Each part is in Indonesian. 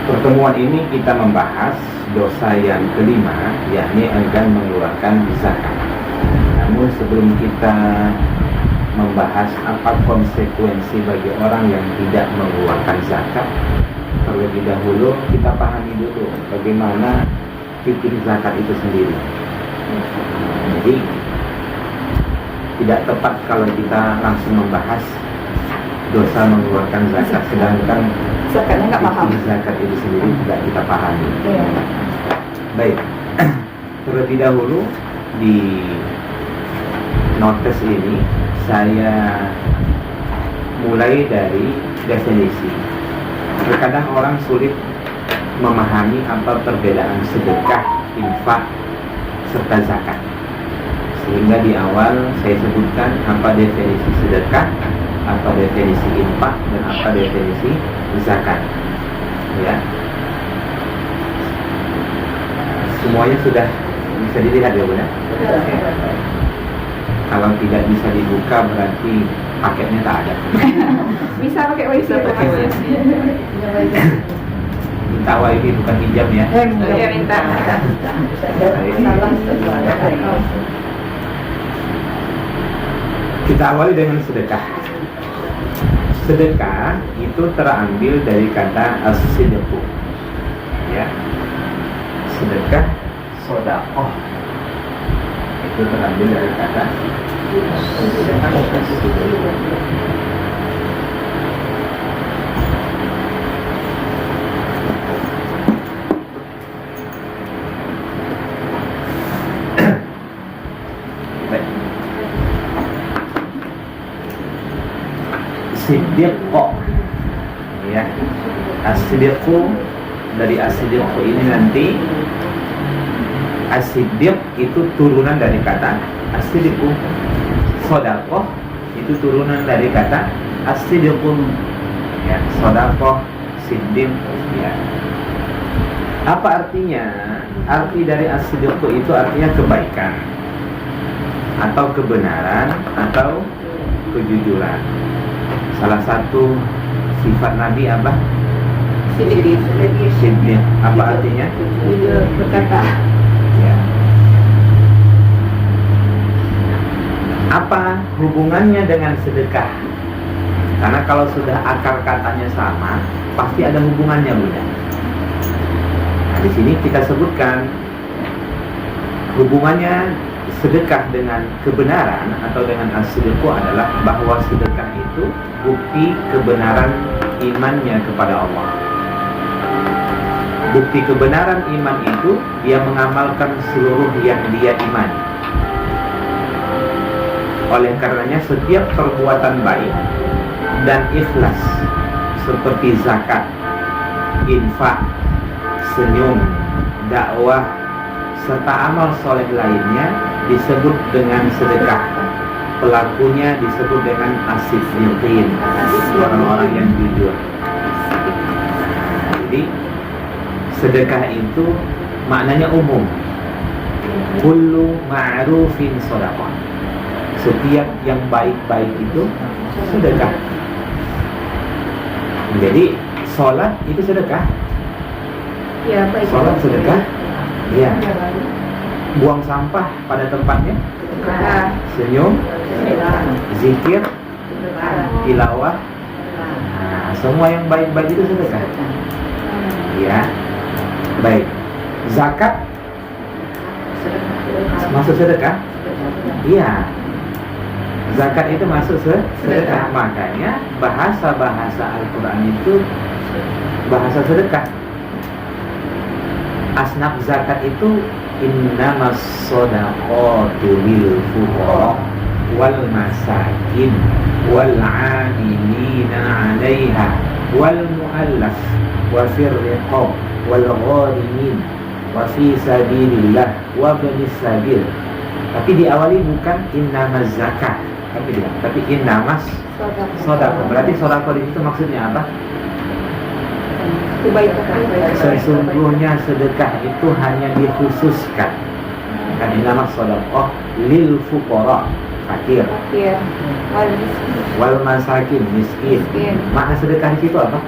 Pertemuan ini kita membahas dosa yang kelima, yakni enggan mengeluarkan zakat. Namun sebelum kita membahas apa konsekuensi bagi orang yang tidak mengeluarkan zakat, terlebih dahulu kita pahami dulu bagaimana fikih zakat itu sendiri. Jadi tidak tepat kalau kita langsung membahas dosa mengeluarkan zakat, sedangkan zakatnya nggak paham. Zakat itu sendiri tidak kita pahami. Iya. Baik, terlebih dahulu di notes ini saya mulai dari definisi. Terkadang orang sulit memahami apa perbedaan sedekah, infak, serta zakat. Sehingga di awal saya sebutkan apa definisi sedekah, apa definisi infak, dan apa definisi zakat. Ya, semuanya sudah bisa dilihat ya Bunda? Kalau tidak bisa dibuka berarti paketnya tak ada. Bisa pakai wifi. Minta wifi bukan pinjam ya. Ya minta. Kita awali dengan sedekah. Sedekah itu terambil dari kata as-sidqu. Ya. Sedekah, sedekah itu terambil dari kata siddiq, ya. As-siddiqu, dari as-siddiqu ini nanti as-siddiq itu turunan dari kata as-siddiqu. Shadaqah itu turunan dari kata as-siddiqu. Ya, shadaqah, siddiq, ya. Apa artinya? Arti dari as-siddiqu itu artinya kebaikan atau kebenaran atau kejujuran. Salah satu sifat Nabi apa? Siddiq. Siddiq. Apa artinya? Berkata. Ya. Apa hubungannya dengan sedekah? Karena kalau sudah akar katanya sama, pasti ada hubungannya, Bunda. Nah, di sini kita sebutkan hubungannya sedekah dengan kebenaran atau dengan as-sidqu adalah bahwa sedekah itu bukti kebenaran imannya kepada Allah. Bukti kebenaran iman itu dia mengamalkan seluruh yang dia imani. Oleh karenanya setiap perbuatan baik dan ikhlas seperti zakat, infak, senyum, dakwah, serta amal soleh lainnya disebut dengan sedekah. Pelakunya disebut dengan as-siddiqin, orang-orang yang jujur. Jadi sedekah itu maknanya umum. Kullu ma'rufin shadaqah. Setiap yang baik-baik itu sedekah. Jadi sholat itu sedekah. Ya, baik. Sholat sedekah. Iya. Buang sampah pada tempatnya. Senyum, zikir, tilawah. Nah, semua yang baik-baik itu sedekah. Ya. Baik. Zakat masuk sedekah? Iya. Zakat itu masuk sedekah. Makanya bahasa-bahasa Al-Quran itu bahasa sedekah. Asnaf zakat itu innamas shadaqatu lil fuqara wal masakin wal 'amilina 'alaiha wal mu'allaf wa fir riqab wal gharimin wa fi sabilillah wa ibnis sabil. Tapi diawali bukan innamaz zakat, tapi innamas shadaqah. Berarti shadaqah itu maksudnya apa? Sesungguhnya sedekah itu hanya dikhususkan, kan innamas shadaqah lil fuqara, fakir, wal masakin, miskin. Makna sedekah itu apa?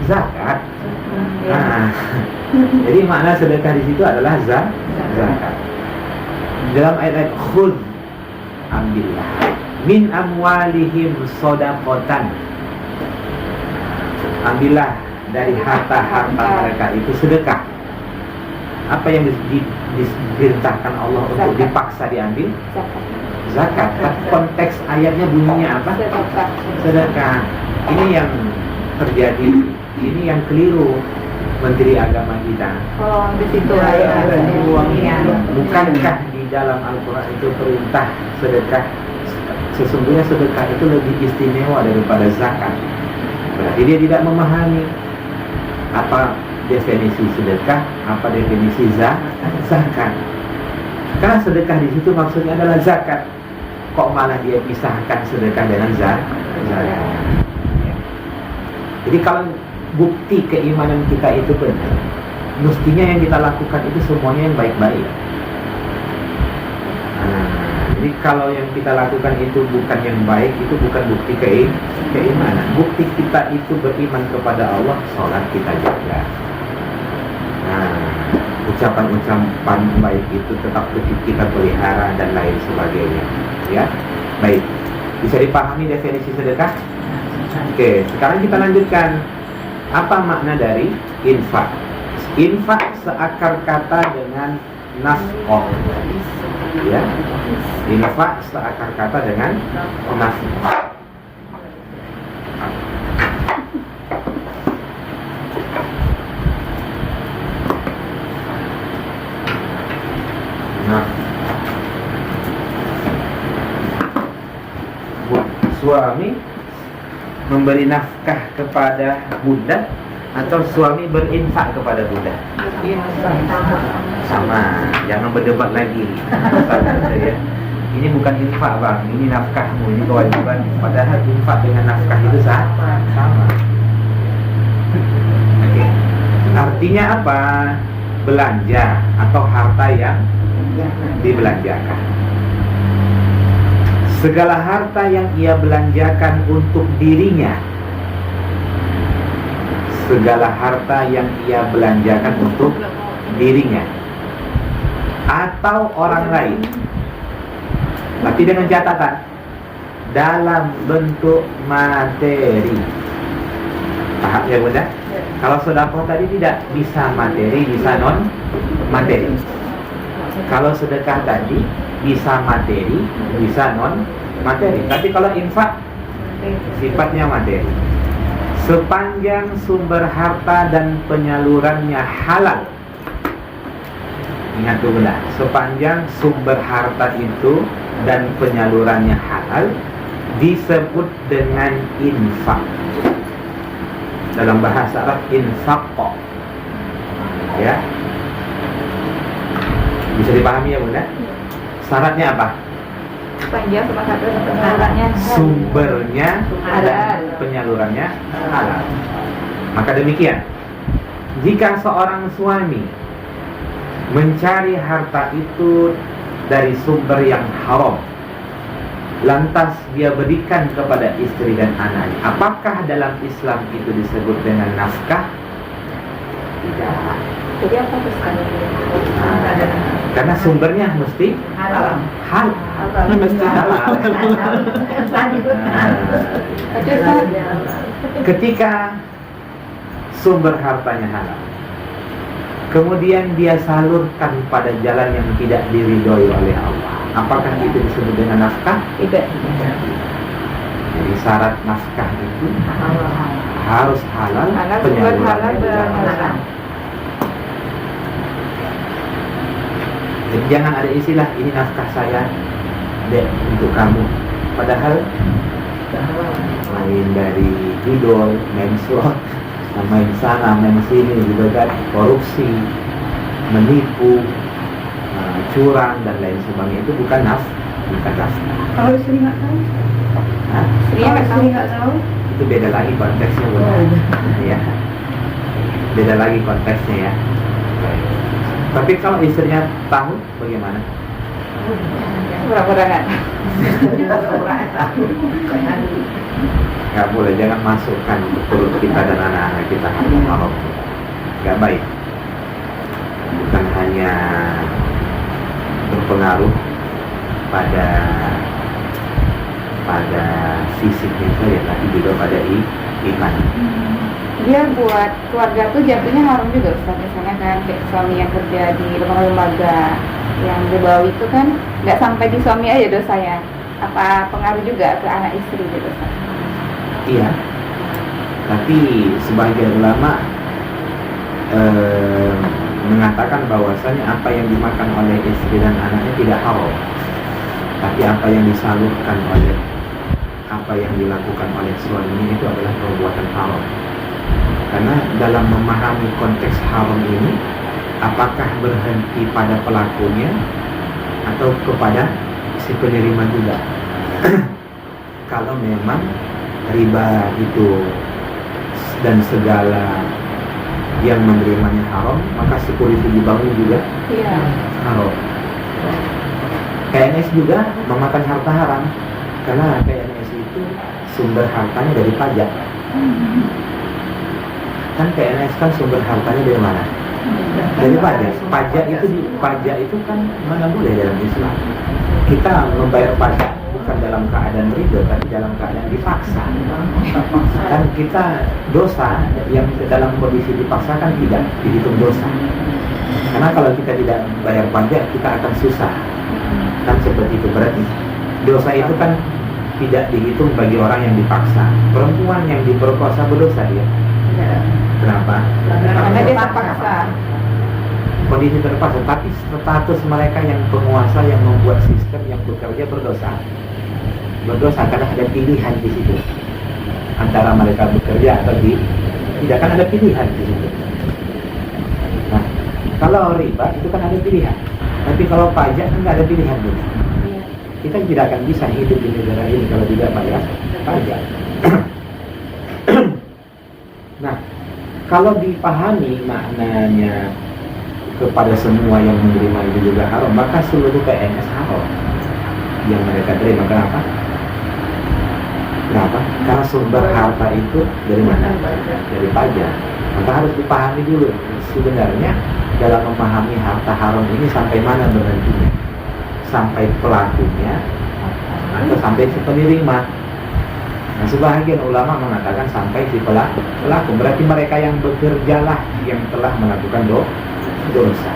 Zakat. Nah, jadi makna sedekah di situ adalah zakat. Dalam ayat khudz, ambillah min amwalihim shadaqatan, ambillah dari harta-harta mereka itu sedekah. Apa yang diperintahkan Allah untuk dipaksa diambil? Zakat. Konteks ayatnya bunyinya apa? Sedekah. Ini yang terjadi, ini yang keliru Menteri Agama kita. Oh, di situ ada uangnya. Bukankah di dalam Al-Quran itu perintah sedekah? Sesungguhnya sedekah itu lebih istimewa daripada zakat. Berarti dia tidak memahami apa definisi sedekah, apa definisi zakat. Karena sedekah di situ maksudnya adalah zakat. Kok malah dia pisahkan sedekah dengan zakat? Jadi kalau bukti keimanan kita itu benar, mestinya yang kita lakukan itu semuanya yang baik-baik. Jadi kalau yang kita lakukan itu bukan yang baik, itu bukan bukti keimanan. Bukti kita itu beriman kepada Allah, sholat kita jaga. Ucapan-ucapan baik itu tetap kita pelihara dan lain sebagainya. Ya, baik. Bisa dipahami definisi sedekah? Oke, sekarang kita lanjutkan. Apa makna dari infak? Infak seakar kata dengan nafkah. Ya, infak seakar kata dengan nafkah. Nah, suami memberi nafkah kepada budak atau suami berinfak kepada budak? Sama, jangan berdebat lagi. Ya. Ini bukan infak bang, ini nafkahmu, ini kewajiban. Padahal infak dengan nafkah itu sama. Oke. Artinya apa? Belanja atau harta yang dibelanjakan. Segala harta yang ia belanjakan untuk dirinya, segala harta yang ia belanjakan untuk dirinya atau orang lain, tapi dengan catatan dalam bentuk materi. Paham ya bunda? Kalau sedekah tadi tidak bisa materi, bisa non materi. Kalau sedekah tadi bisa materi, bisa non materi. Tapi kalau infak sifatnya materi. Sepanjang sumber harta dan penyalurannya halal. Ingat dulu lah, sepanjang sumber harta itu dan penyalurannya halal disebut dengan infak. Dalam bahasa Arab infaq. Ya. Bisa dipahami ya bunda? Syaratnya apa? Panjang sama satu syaratnya Sumbernya halal, dan penyalurannya halal. Maka demikian, jika seorang suami mencari harta itu dari sumber yang haram, lantas dia berikan kepada istri dan anaknya, apakah dalam Islam itu disebut dengan nafkah? Tidak. Jadi apa pesan? Karena sumbernya mesti Halal. mesti halal. Ketika sumber hartanya halal, kemudian dia salurkan pada jalan yang tidak diridhoi oleh Allah, apakah itu disebut dengan nafkah? Tidak. Jadi syarat nafkah itu harus halal, Halal, sumber halal penyalurannya juga dan harus. halal. Jadi jangan ada istilah ini nafkah saya, dek, untuk kamu. Padahal main dari idol, main slot, main sana, main sini, juga kan korupsi, menipu, curang dan lain sebagainya itu bukan nafkah. Kalau istri nggak tahu? Hah? Istri nggak tahu? Itu beda lagi konteksnya benar. Ya, beda lagi konteksnya ya. Tapi kalau istrinya tahu bagaimana? Pura-pura nggak tahu. Nggak boleh, jangan masukkan ke perut kita dan anak-anak kita haram. nggak baik. Bukan hanya berpengaruh pada fisiknya saja, tapi juga pada iman. Dia buat keluarga tuh jatuhnya haram juga Ustaz. Misalnya kan kayak suami yang kerja di lembaga yang ribawi itu kan nggak sampai di suami aja dosanya. Apa pengaruh juga ke anak istri gitu Ustaz? Iya. Tapi sebagian ulama mengatakan bahwasanya apa yang dimakan oleh istri dan anaknya tidak haram, tapi apa yang disalurkan oleh apa yang dilakukan oleh suaminya itu adalah perbuatan haram. Karena dalam memahami konteks haram ini, apakah berhenti pada pelakunya atau kepada si penerima juga? Kalau memang riba itu dan segala yang menerimanya haram, maka security dibangun juga Iya. haram. PNS juga memakan harta haram, karena PNS itu sumber hartanya dari pajak. Kan PNS kan sumber hartanya dari mana? Dari pajak. Pajak itu kan mana boleh dalam Islam. Kita membayar pajak bukan dalam keadaan ridho, tapi dalam keadaan dipaksa. Kan kita dosa yang dalam kondisi dipaksa kan tidak dihitung dosa. Karena kalau kita tidak bayar pajak, kita akan susah. Kan seperti itu. Berarti dosa itu kan tidak dihitung bagi orang yang dipaksa. Perempuan yang diperkosa berdosa dia. Kenapa? Karena dia terpaksa. Kondisi terpaksa, tapi status mereka yang penguasa yang membuat sistem yang bekerja berdosa karena ada pilihan di situ antara mereka bekerja atau tidak, kan ada pilihan di situ. Nah, kalau riba itu kan ada pilihan, tapi kalau pajak kan nggak ada pilihan dulu. Kita tidak akan bisa hidup di negara ini kalau tidak bayar pajak. Nah, kalau dipahami maknanya kepada semua yang menerima itu juga haram, maka seluruh PNS haram yang mereka terima. Kenapa? Karena sumber harta itu dari mana? Dari pajak. Maka harus dipahami dulu sebenarnya dalam memahami harta haram ini sampai mana berhentinya, sampai pelakunya atau sampai si penerima. Nah, sebahagian ulama mengatakan sampai si pelaku. Berarti mereka yang bekerjalah yang telah melakukan dosa.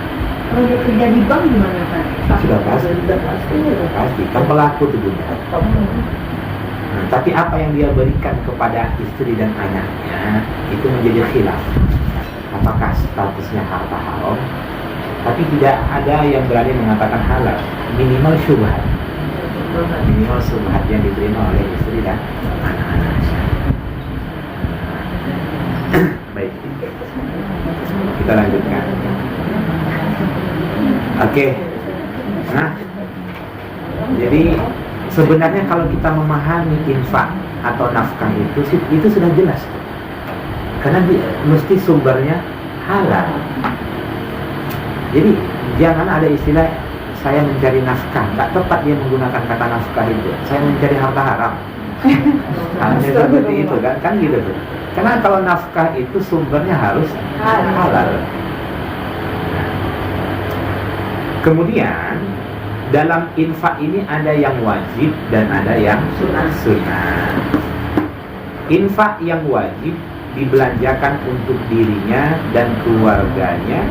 Kalau dia kerja di bank gimana Pak? Sudah pasti. Kan pelaku itu juga. Nah, tapi apa yang dia berikan kepada istri dan anaknya itu menjadi khilaf. Apakah statusnya harta haram? Tapi tidak ada yang berani mengatakan halal. Minimal syubhat. Minimal syubhat yang diterima oleh istri dan anak-anaknya. Baik. Kita lanjutkan. Oke. Nah, jadi sebenarnya kalau kita memahami infak atau nafkah itu sudah jelas, karena mesti sumbernya halal. Jadi jangan ada istilah saya mencari nafkah, nggak tepat dia menggunakan kata nafkah itu. Saya mencari harta haram. Hanya seperti itu kan gitu tuh. Karena kalau nafkah itu sumbernya harus halal. Kemudian dalam infak ini ada yang wajib dan ada yang sunnah. Infak yang wajib dibelanjakan untuk dirinya dan keluarganya,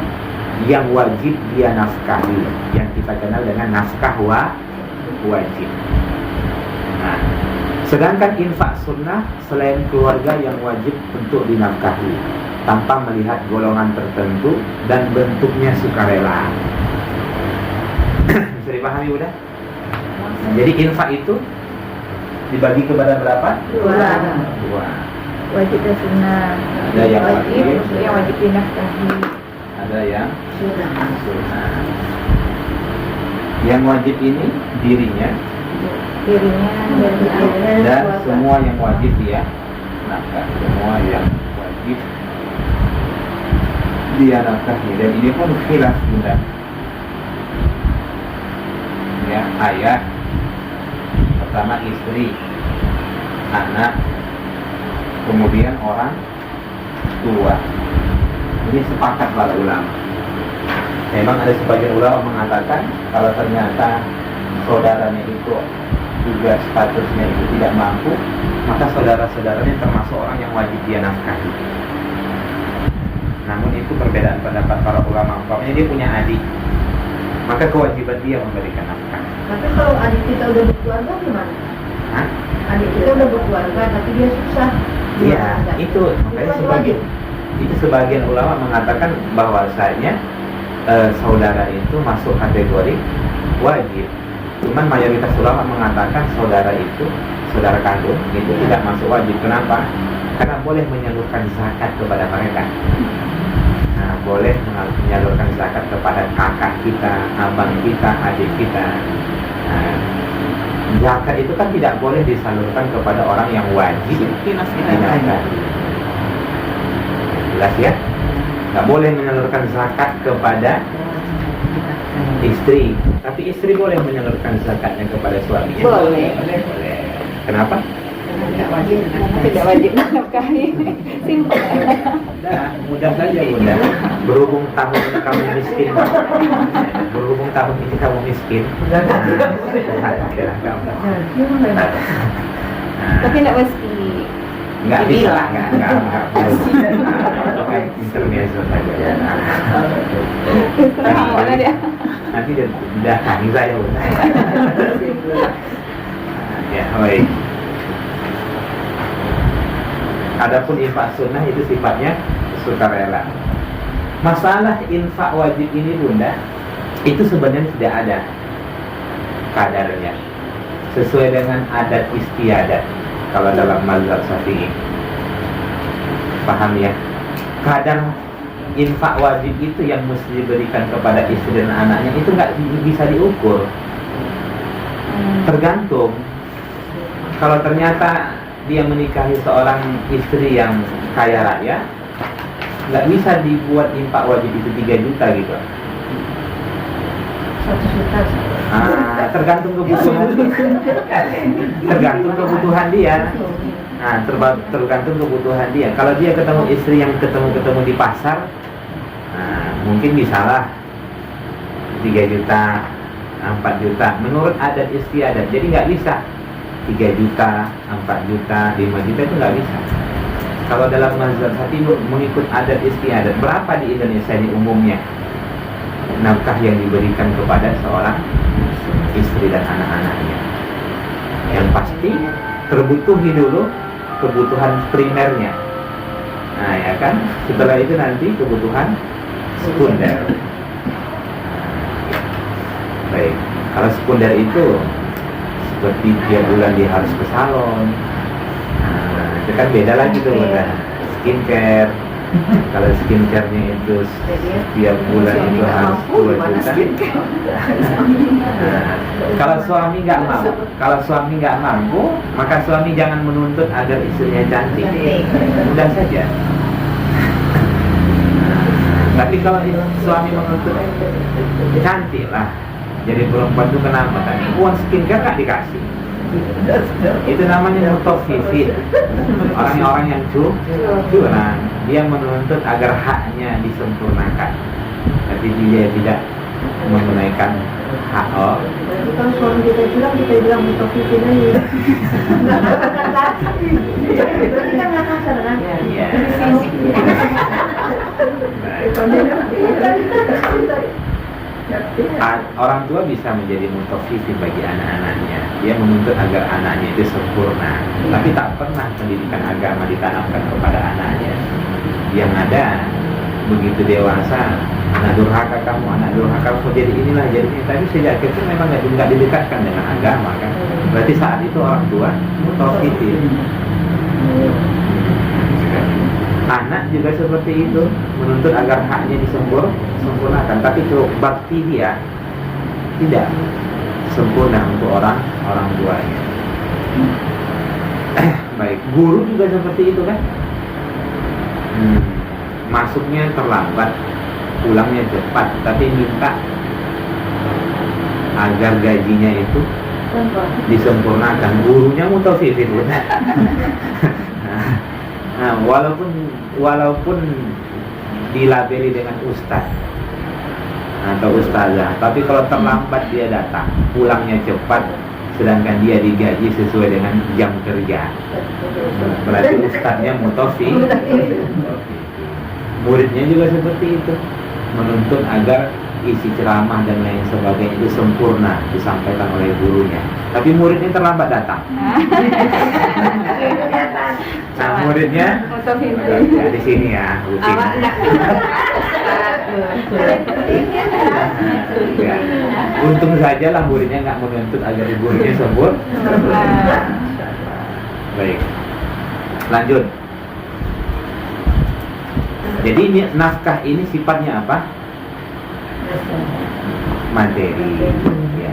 yang wajib dia nafkahi, yang kita kenal dengan nafkah wajib. Nah, sedangkan infak sunnah selain keluarga yang wajib untuk dinafkahi tanpa melihat golongan tertentu dan bentuknya sukarela. Bisa dipahami udah? Jadi infak itu dibagi kepada berapa? Dua. Wajib dan sunnah. Ada yang wajib, yang wajib dinafkahi. ada yang sunnah. Yang wajib ini dirinya dan semua yang wajib dia nafkah, semua yang wajib dia nafkahi. Dan ini pun khilaf bunda. Ya, ayah, pertama istri, anak, kemudian orang tua. Ini sepakat para ulama. Memang ada sebagian ulama mengatakan kalau ternyata saudaranya itu juga statusnya itu tidak mampu, maka saudara-saudaranya termasuk orang yang wajib dia nafkahi. Namun itu perbedaan pendapat para ulama. Umpamanya dia punya adik, maka kewajiban dia memberikan nafkah. Tapi kalau adik kita udah berkeluarga gimana? Hah? Adik kita udah berkeluarga tapi dia susah. Iya, itu makanya sebagian ulama mengatakan bahwasanya saudara itu masuk kategori wajib. Cuman mayoritas ulama mengatakan saudara kandung itu tidak masuk wajib. Kenapa? Karena boleh menyalurkan zakat kepada mereka. Nah, boleh menyalurkan zakat kepada kakak kita, abang kita, adik kita. Nah, zakat itu kan tidak boleh disalurkan kepada orang yang wajib dinafkahi. Jelas ya? Nggak boleh menyalurkan zakat kepada istri, tapi istri boleh menyalurkan zakatnya kepada suaminya. Boleh. Kenapa? Tidak wajib menafkahi. Simpel. Mudah saja bunda. Berhubung tahun kamu miskin, berhubung tahun ini kamu miskin, Tapi tidak mesti. nggak bisa, nggak kayak intermezzo saja. Mana dia? Nanti dia kami saya bunda. Ya, baik. Adapun infak sunnah itu sifatnya sukarela. Masalah infak wajib ini bunda, itu sebenarnya tidak ada kadarnya, sesuai dengan adat istiadat. Kalau dalam mazhab Syafi'i, paham ya? Kadar infak wajib itu yang mesti diberikan kepada istri dan anaknya itu nggak bisa diukur. Tergantung. Kalau ternyata dia menikahi seorang istri yang kaya raya, nggak bisa dibuat infak wajib itu 3 juta gitu. 1 juta. Tergantung kebutuhan. Tergantung kebutuhan dia. Nah, tergantung kebutuhan dia. Kalau dia ketemu istri yang ketemu di pasar, mungkin bisalah 3 juta, 4 juta. Menurut adat istiadat, jadi nggak bisa 3 juta, 4 juta, 5 juta itu nggak bisa. Kalau dalam mazhab Syafi'i mengikut adat istiadat, berapa di Indonesia ini umumnya nafkah yang diberikan kepada seorang istri dan anak-anaknya? Yang pasti terbutuhi dulu kebutuhan primernya. Nah ya kan, setelah itu nanti kebutuhan sekunder. Baik, kalau sekunder itu seperti tiap bulan dia harus ke salon. Nah, itu kan beda lagi tuh bunda. Skincare. Kalau skincare-nya itu tiap bulan itu harus 2 juta. Nah, kalau suami nggak mampu, maka suami jangan menuntut agar istrinya cantik. Mudah saja. Tapi kalau suami menuntut cantik lah, jadi perempuan itu kenapa tadi? Uang skincare nggak dikasih. Itu namanya mutafifin. Orang-orang yang curang, dia menuntut agar haknya disempurnakan, tapi dia tidak menunaikan hak. Jadi kalau suami kita bilang mutafifin aja. Nggak katakan kasar. Berarti kan nggak kasar kan? Iya. Orang tua bisa menjadi mutafifin bagi anak-anaknya. Dia menuntut agar anaknya itu sempurna, tapi tak pernah pendidikan agama ditanamkan kepada anaknya. Yang ada begitu dewasa, anak durhaka kamu, jadi inilah jadi ini. Tapi sejak kecil memang nggak didekatkan dengan agama kan. Berarti saat itu orang tua mutafifin. Anak juga seperti itu, menuntut agar haknya disempurnakan, tapi bakti dia tidak sempurna untuk orang tuanya. Baik, guru juga seperti itu kan. Masuknya terlambat, pulangnya cepat, tapi minta agar gajinya itu disempurnakan. Gurunya mutafifin. Nah, walaupun dilabeli dengan ustaz atau ustazah, tapi kalau terlambat dia datang, pulangnya cepat, sedangkan dia digaji sesuai dengan jam kerja, berarti ustaznya mutofi. Muridnya juga seperti itu, menuntut agar isi ceramah dan lain sebagainya itu sempurna disampaikan oleh gurunya, tapi muridnya terlambat datang. Nah, muridnya ya, di sini ya, ya. Untung saja lah muridnya nggak menuntut agar gurunya sempurna. Baik, lanjut. Jadi ini, nafkah ini sifatnya apa? Materi, ya.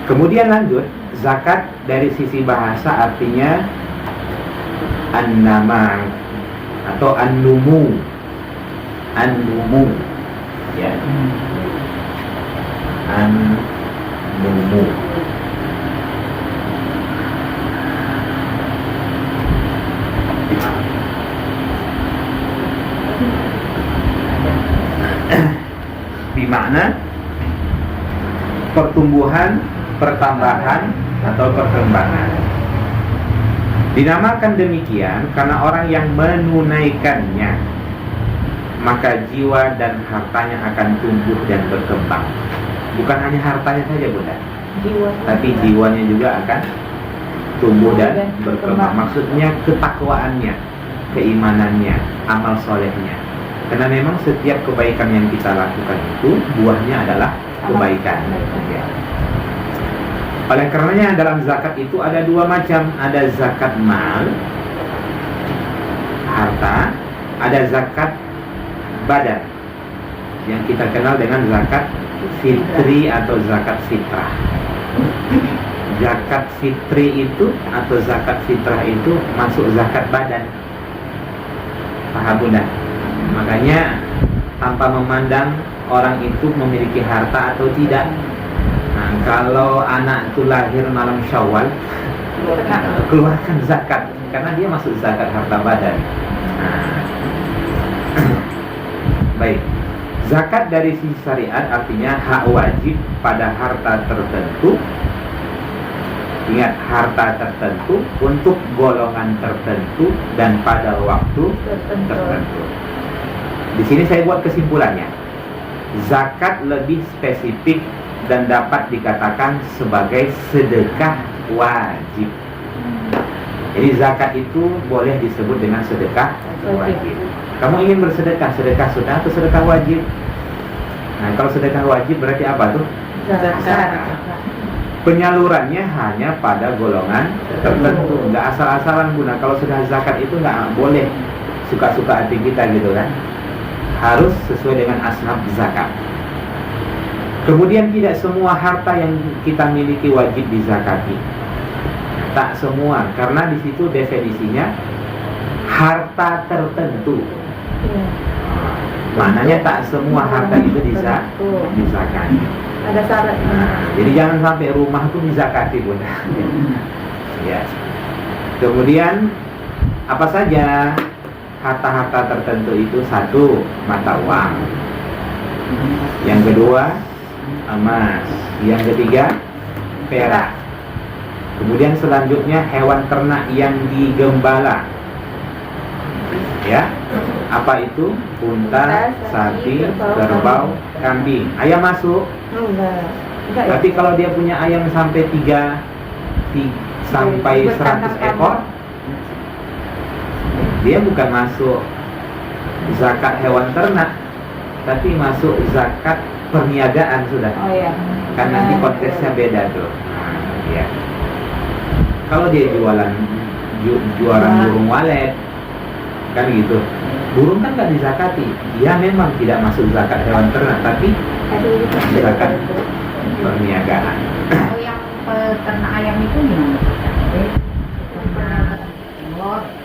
Kemudian lanjut, zakat dari sisi bahasa artinya an-nama atau an-numu, ya, an-numu. Bermakna pertumbuhan, pertambahan atau perkembangan. Dinamakan demikian karena orang yang menunaikannya, maka jiwa dan hartanya akan tumbuh dan berkembang. Bukan hanya hartanya saja, Bunda, tapi jiwanya juga akan tumbuh dan berkembang. Maksudnya ketakwaannya, keimanannya, amal solehnya. Karena memang setiap kebaikan yang kita lakukan itu buahnya adalah kebaikan. Ya. Oleh karenanya dalam zakat itu ada dua macam, ada zakat mal, harta, ada zakat badan, yang kita kenal dengan zakat fitri atau zakat fitrah. Zakat fitri itu atau zakat fitrah itu masuk zakat badan. Paham, Bunda? Makanya tanpa memandang orang itu memiliki harta atau tidak. Nah, kalau anak itu lahir malam Syawal, keluarkan zakat karena dia masuk zakat harta badan. Nah. Baik. Zakat dari sisi syariat artinya hak wajib pada harta tertentu. Ingat, harta tertentu untuk golongan tertentu dan pada waktu tertentu. Di sini saya buat kesimpulannya. Zakat lebih spesifik dan dapat dikatakan sebagai sedekah wajib. Jadi zakat itu boleh disebut dengan sedekah wajib. Kamu ingin bersedekah, sedekah sunnah atau sedekah wajib? Nah, kalau sedekah wajib berarti apa tuh? Zakat. Penyalurannya hanya pada golongan tertentu, nggak asal-asalan, Bunda. Kalau sudah zakat itu nggak boleh suka-suka hati kita gitu kan. Harus sesuai dengan asnaf zakat. Kemudian tidak semua harta yang kita miliki wajib dizakati. Tak semua, karena di situ definisinya harta tertentu. Maknanya tak semua harta itu dizakati. Ada syaratnya. Nah, jadi jangan sampai rumah tuh dizakati, Bunda. Ya. Kemudian apa saja harta-harta tertentu itu? Satu, mata uang. Yang kedua, emas. Yang ketiga, perak. Kemudian selanjutnya hewan ternak yang digembala. Ya, apa itu? Unta, sapi, kerbau, kambing. Ayam masuk. Enggak. Tapi kalau dia punya ayam sampai 3 sampai 100 ekor, dia bukan masuk zakat hewan ternak, tapi masuk zakat perniagaan sudah. Oh iya. Kan nanti konteksnya beda tuh. Ya. Kalau dia jualan burung walet, kan gitu. Burung kan nggak dizakati. Dia memang tidak masuk zakat hewan ternak, tapi zakat perniagaan. Kalau yang peternak ayam itu gimana?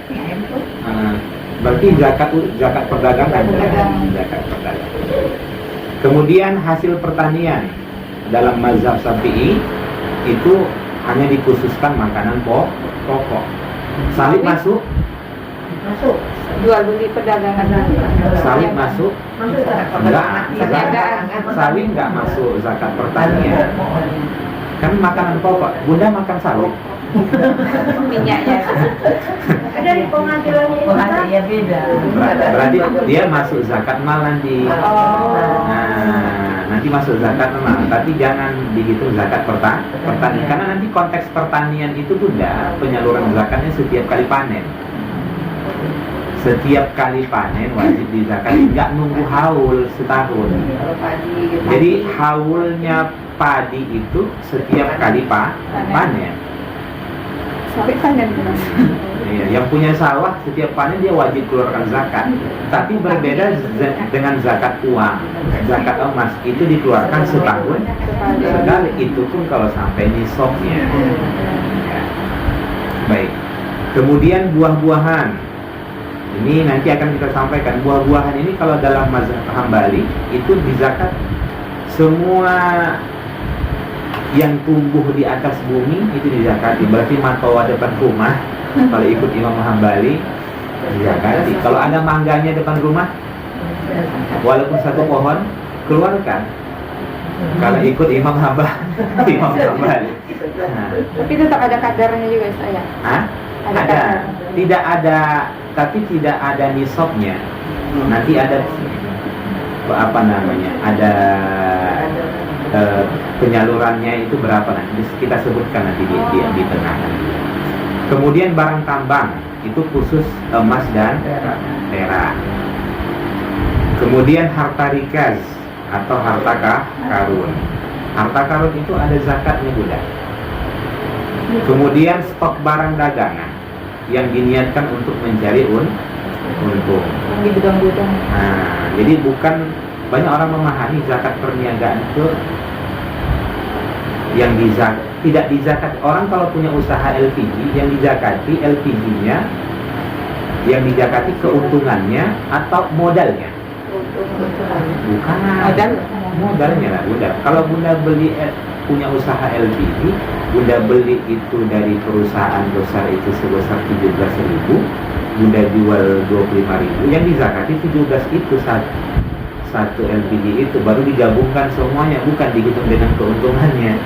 Ayam itu? Berarti zakat perdagangan. Zakat perdagangan. Kemudian hasil pertanian dalam mazhab Syafi'i itu hanya dikhususkan makanan pokok. Sawit masuk? Masuk. jual beli perdagangan. Sawit masuk? Masuk tak? Enggak. Perdagangan. Sawit enggak masuk zakat pertanian. Kan makanan pokok. Bunda makan sawit. Minyaknya. Ada di penghasilannya itu kan? ya beda. Berarti dia masuk zakat mal nanti. Oh. Nah, nanti masuk zakat mal, tapi jangan dihitung zakat pertanian. Karena nanti konteks pertanian itu Bunda, penyaluran zakatnya setiap kali panen. Setiap kali panen wajib dizakat, nggak nunggu haul setahun. Kalau padi gitu. Jadi haulnya padi itu setiap kali panen. Sawit panen gimana? Iya, yang punya sawah setiap panen dia wajib keluarkan zakat. Tapi berbeda dengan zakat uang. Zakat emas itu dikeluarkan setahun sekali. Itu pun kalau sampai nisabnya. Ya. Baik. Kemudian buah-buahan. Ini nanti akan kita sampaikan. Buah-buahan ini kalau dalam mazhab Hambali itu dizakat semua yang tumbuh di atas bumi itu dizakati. Berarti matoa depan rumah kalau ikut Imam Hambali dizakati. Kalau ada mangganya depan rumah walaupun satu pohon keluarkan. Kalau ikut Imam Hambali. Nah. Tapi tetap ada kadarnya juga saya. Hah? Ada Ada. Tidak ada, tapi tidak ada nisabnya. Nanti ada apa namanya? Ada penyalurannya itu berapa nanti kita sebutkan nanti di tengah. Kemudian barang tambang itu khusus emas dan perak. Kemudian harta rikaz atau harta karun. Harta karun itu ada zakatnya Bunda. Kemudian stok barang dagangan yang diniatkan untuk mencari untung. Yang di gudang-gudang. Nah, jadi bukan banyak orang memahami zakat perniagaan itu yang tidak dizakat. Orang kalau punya usaha LPG yang dizakati LPG-nya, yang dizakati keuntungannya atau modalnya. Bukan modalnya lah Bunda. Kalau Bunda beli punya usaha LPG, Bunda beli itu dari perusahaan besar itu sebesar 17.000, Bunda jual 25.000, yang dizakati 17 itu satu LPG itu baru digabungkan semuanya, bukan dihitung dengan keuntungannya.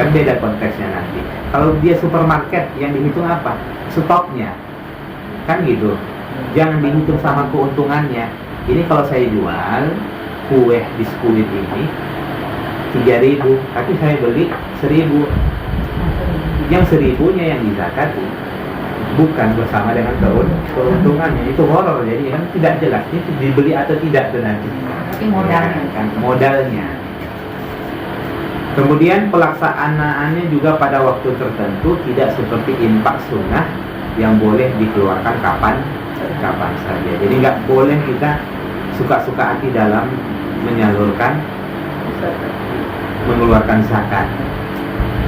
Kan beda konteksnya nanti. Kalau dia supermarket yang dihitung apa? Stoknya. Kan gitu. Jangan dihitung sama keuntungannya. Ini kalau saya jual kue biskuit ini 3.000, tapi saya beli 1.000. Yang 1.000-nya yang dizakati bukan bersama dengan keuntungannya. Itu horor, jadi kan tidak jelas itu dibeli atau tidak itu nanti. Tapi modalnya. Kan modalnya. Kemudian pelaksanaannya juga pada waktu tertentu, tidak seperti infak sunnah yang boleh dikeluarkan kapan saja. Jadi nggak boleh kita suka-suka hati dalam mengeluarkan zakat.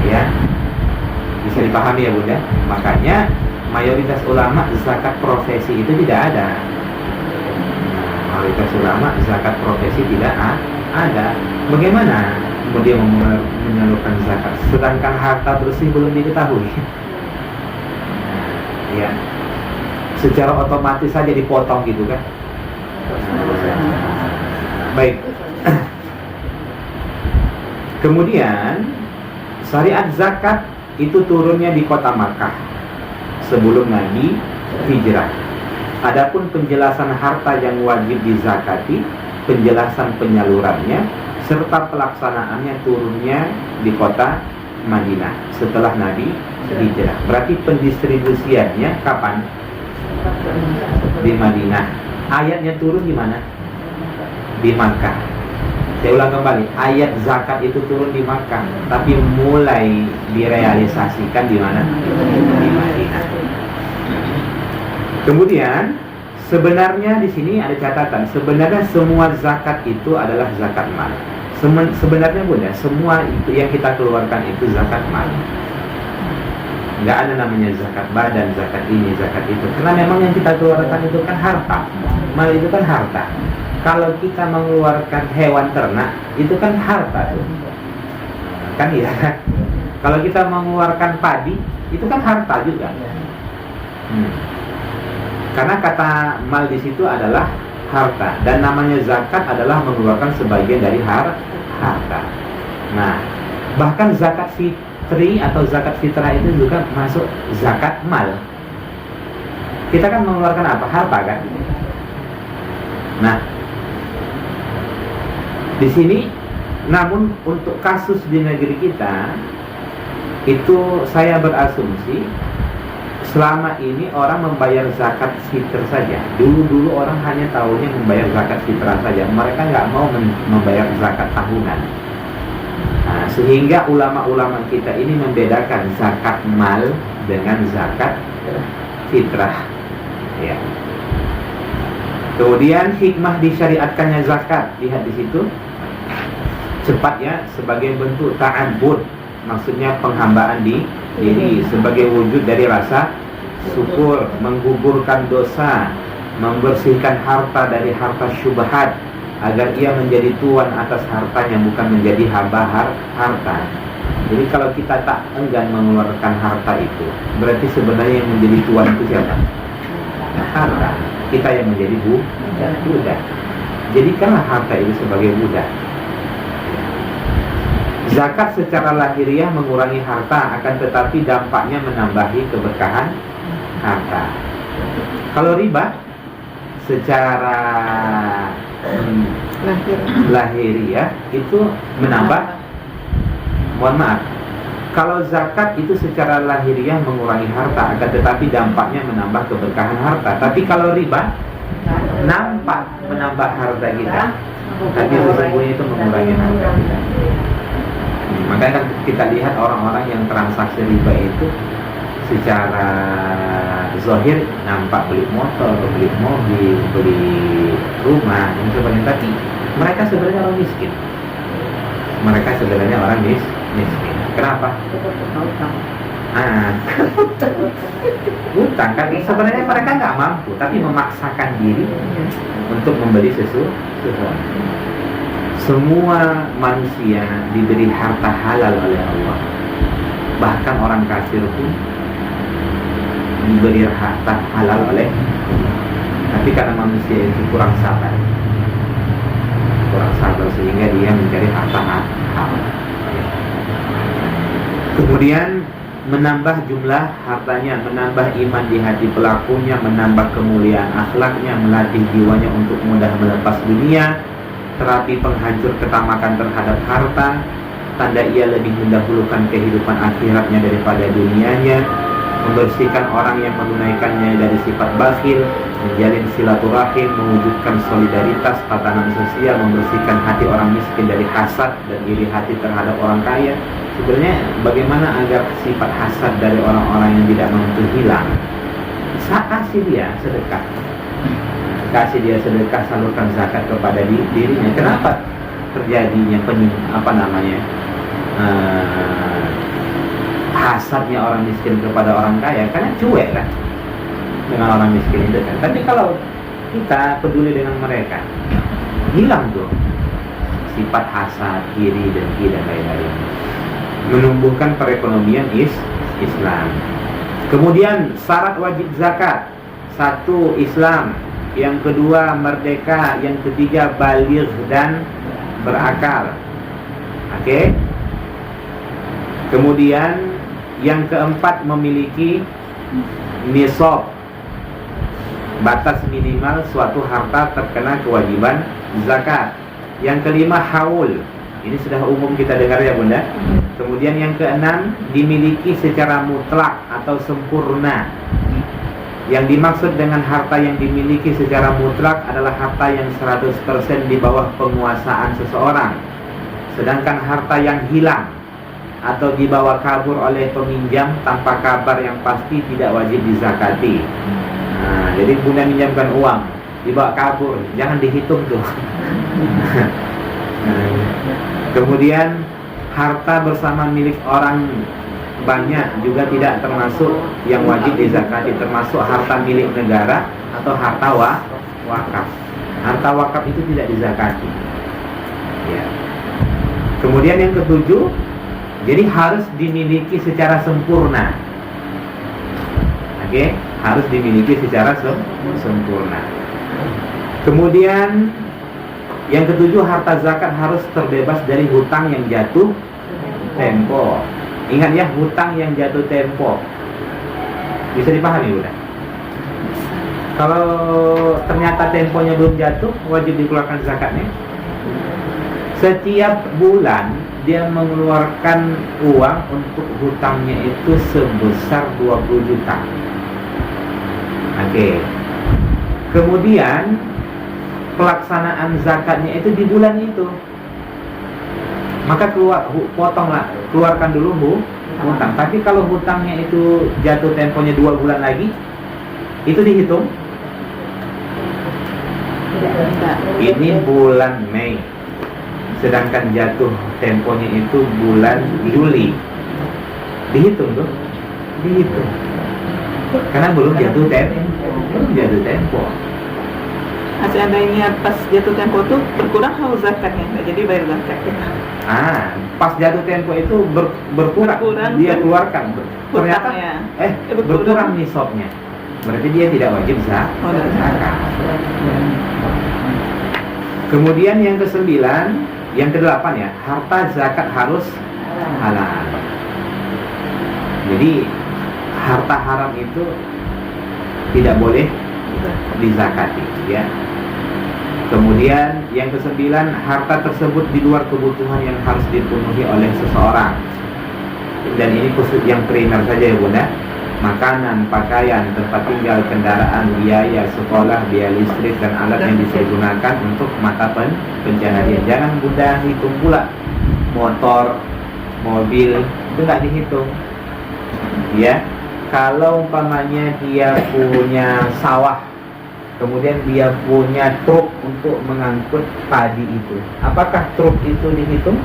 Ya, bisa dipahami ya Bunda. Makanya mayoritas ulama zakat profesi itu tidak ada. Mayoritas ulama zakat profesi tidak ada. Bagaimana kemudian menyalurkan zakat sedangkan harta bersih belum diketahui? Ya, secara otomatis saja dipotong gitu kan. Baik. Kemudian syariat zakat itu turunnya di kota Makkah sebelum Nabi hijrah. Adapun penjelasan harta yang wajib dizakati, penjelasan penyalurannya serta pelaksanaannya turunnya di kota Madinah setelah Nabi hijrah. Berarti pendistribusiannya kapan? Di Madinah. Ayatnya turun di mana? Di Makkah. Saya ulang kembali, ayat zakat itu turun di Makkah, tapi mulai direalisasikan di mana? Di Madinah. Kemudian sebenarnya di sini ada catatan, sebenarnya semua zakat itu adalah zakat mal. Sebenarnya Bunda, semua itu yang kita keluarkan itu zakat mal. Nggak ada namanya zakat badan, zakat ini, zakat itu. Karena memang yang kita keluarkan itu kan harta. Mal itu kan harta. Kalau kita mengeluarkan hewan ternak, itu kan harta tuh. Kan iya kan? Kalau kita mengeluarkan padi, itu kan harta juga. Karena kata mal di situ adalah harta, dan namanya zakat adalah mengeluarkan sebagian dari harta. Nah, bahkan zakat fitri atau zakat fitrah itu juga masuk zakat mal. Kita kan mengeluarkan apa? Harta kan? Nah, di sini, namun untuk kasus di negeri kita itu saya berasumsi selama ini orang membayar zakat fitr saja. Dulu orang hanya tahunya membayar zakat fitrah saja. Mereka nggak mau membayar zakat tahunan. Nah, sehingga ulama-ulama kita ini membedakan zakat mal dengan zakat fitrah. Ya. Kemudian hikmah disyariatkannya zakat, lihat di situ. Cepatnya sebagai bentuk ta'abbud, maksudnya penghambaan diri, sebagai wujud dari rasa syukur, menggugurkan dosa, membersihkan harta dari harta syubhat, agar ia menjadi tuan atas hartanya, bukan menjadi hamba harta. Jadi kalau kita tak enggan mengeluarkan harta itu, berarti sebenarnya yang menjadi tuan itu siapa? Harta. Kita yang menjadi budak. Jadikanlah harta itu sebagai budak. Zakat secara lahiriah mengurangi harta, akan tetapi dampaknya menambahi keberkahan harta. Kalau riba secara lahiriah itu menambah, mohon maaf, kalau zakat itu secara lahiriah mengurangi harta, akan tetapi dampaknya menambah keberkahan harta. Tapi kalau riba nampak menambah harta kita, tapi sesungguhnya itu mengurangi harta kita. Makanya kan kita lihat orang-orang yang transaksi riba itu secara zahir nampak beli motor, beli mobil, beli rumah dan sebagainya, tapi mereka sebenarnya orang miskin. Mereka sebenarnya orang miskin. Kenapa? Hutang kan sebenarnya mereka nggak mampu, tapi memaksakan diri untuk membeli sesuatu. Semua manusia diberi harta halal oleh Allah. Bahkan orang kafir pun diberi harta halal oleh Allah. Tapi karena manusia itu kurang sabar sehingga dia mencari harta halal. Kemudian menambah jumlah hartanya, menambah iman di hati pelakunya, menambah kemuliaan akhlaknya, melatih jiwanya untuk mudah melepas dunia, terapi penghancur ketamakan terhadap harta, tanda ia lebih mendahulukan kehidupan akhiratnya daripada dunianya, membersihkan orang yang menunaikannya dari sifat bakhil, menjalin silaturahim, mewujudkan solidaritas, tatanan sosial, membersihkan hati orang miskin dari hasad dan iri hati terhadap orang kaya. Sebenarnya bagaimana agar sifat hasad dari orang-orang yang tidak mampu hilang? Kasih dia sedekah, salurkan zakat kepada dirinya. Kenapa terjadinya hasadnya orang miskin kepada orang kaya? Karena cuek kan dengan orang miskin itu kan. Tapi kalau kita peduli dengan mereka, hilang tuh sifat hasad, iri, dengki dan lain-lain. Menumbuhkan perekonomian Islam. Kemudian syarat wajib zakat: 1. Islam, yang kedua merdeka, yang ketiga baligh dan berakal. Oke. Kemudian yang keempat memiliki nisab, batas minimal suatu harta terkena kewajiban zakat. Yang kelima haul, ini sudah umum kita dengar ya Bunda. Kemudian yang keenam dimiliki secara mutlak atau sempurna. Yang dimaksud dengan harta yang dimiliki secara mutlak adalah harta yang 100% di bawah penguasaan seseorang. Sedangkan harta yang hilang atau dibawa kabur oleh peminjam tanpa kabar yang pasti tidak wajib dizakati. Nah, jadi Bunda minjamkan uang, dibawa kabur, jangan dihitung tuh. Kemudian harta bersama milik orang banyak juga tidak termasuk yang wajib dizakati, termasuk harta milik negara atau harta wakaf. Harta wakaf itu tidak dizakati. Ya. Kemudian yang ketujuh, jadi harus dimiliki secara sempurna. Oke, harus dimiliki secara sempurna. Kemudian yang ketujuh, harta zakat harus terbebas dari hutang yang jatuh tempo. Ingat ya, hutang yang jatuh tempo. Bisa dipahami udah? Kalau ternyata temponya belum jatuh, wajib dikeluarkan zakatnya. Setiap bulan dia mengeluarkan uang untuk hutangnya itu sebesar 20 juta. Oke. Kemudian pelaksanaan zakatnya itu di bulan itu. Maka keluarkan dulu hutang. Tapi kalau hutangnya itu jatuh temponya 2 bulan lagi, itu dihitung. Ini bulan Mei, sedangkan jatuh temponya itu bulan Juli. Dihitung tuh, dihitung. Karena belum jatuh tempo. Seandainya pas jatuh tempo tuh berkurang harus zakatnya, nggak jadi bayar zakat. Pas jatuh tempo itu berkurang, dia kan? keluarkan. Ternyata Hutangnya. berkurang nisabnya. Berarti dia tidak wajib zakat. Kemudian yang yang kedelapan ya, harta zakat harus halal. Jadi harta haram itu tidak boleh dizakati, ya. Kemudian yang kesembilan, harta tersebut di luar kebutuhan yang harus dipenuhi oleh seseorang. Dan ini khusus yang primer saja ya Bunda. Makanan, pakaian, tempat tinggal, kendaraan, biaya sekolah, biaya listrik, dan alat yang bisa digunakan untuk mata pencaharian. Jangan Bunda hitung pula motor, mobil, itu nggak dihitung. Ya, kalau umpamanya dia punya sawah, kemudian dia punya truk untuk mengangkut padi itu, apakah truk itu dihitung?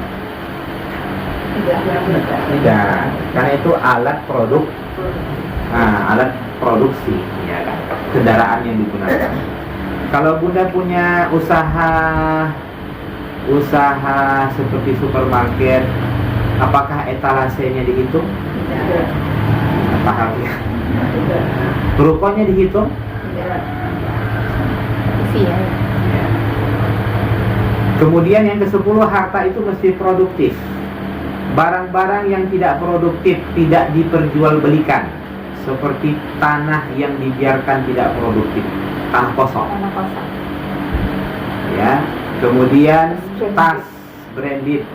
Tidak, karena itu alat alat produksi, ya kan, kendaraan yang digunakan. Kalau Bunda punya usaha seperti supermarket, apakah etalasenya dihitung? Apa halnya? Rukonya dihitung? Iya. Kemudian yang ke-10, harta itu mesti produktif. Barang-barang yang tidak produktif tidak diperjualbelikan, seperti tanah yang dibiarkan tidak produktif, tanah kosong. Ya. Kemudian tas branded.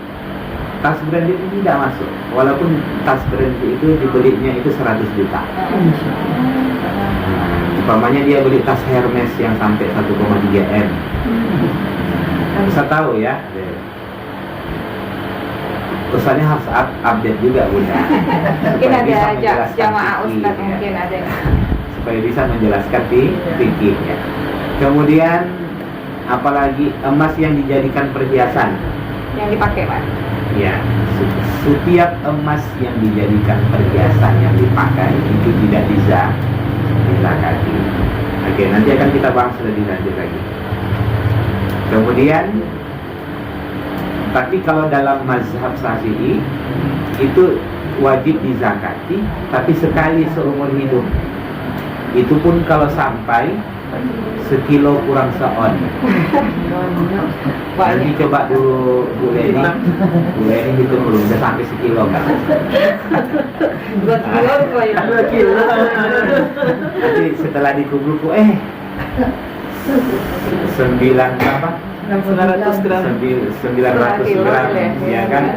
Tas branded itu tidak masuk, walaupun tas branded itu dibelinya itu 100 juta. Umpamanya dia beli tas Hermes yang sampai 1,3 M. Bisa tahu ya. Urusannya harus update juga Bunda. Mungkin ada jamaah fikih, ustaz, ya. mungkin ada. Supaya bisa menjelaskan fikih ya. Kemudian apalagi emas yang dijadikan perhiasan. Yang dipakai Pak. Ya, setiap emas yang dijadikan perhiasan yang dipakai itu tidak dizakati. Oke, nanti akan kita bahas lebih lanjut lagi. Kemudian, tapi kalau dalam mazhab Syafi'i itu wajib dizakati, tapi sekali seumur hidup. Itu pun kalau sampai sekilo kurang seon. Nanti coba dulu Bu Leni hitung dulu, udah sampai sekilo kan? 2 kilo. Nanti setelah dikumpul 9 berapa? 900 gram. 900 gram, ya kan?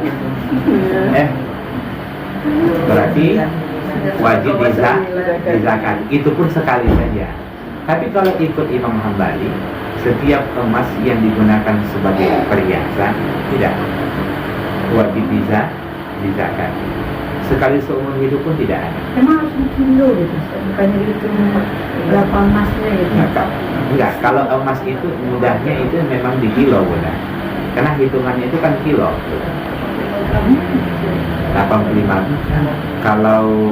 Berarti wajib dizakat. Itu pun sekali saja. Tapi kalau ikut Imam Hambali, setiap emas yang digunakan sebagai perhiasan tidak wajib dizakat. Sekali seumur hidup pun tidak ada. Emang harus kilo gitu, bukannya itu berapa emasnya gitu? Enggak, kalau emas itu mudahnya itu memang di kilo Bunda. Karena hitungannya itu kan kilo. 85. Kalau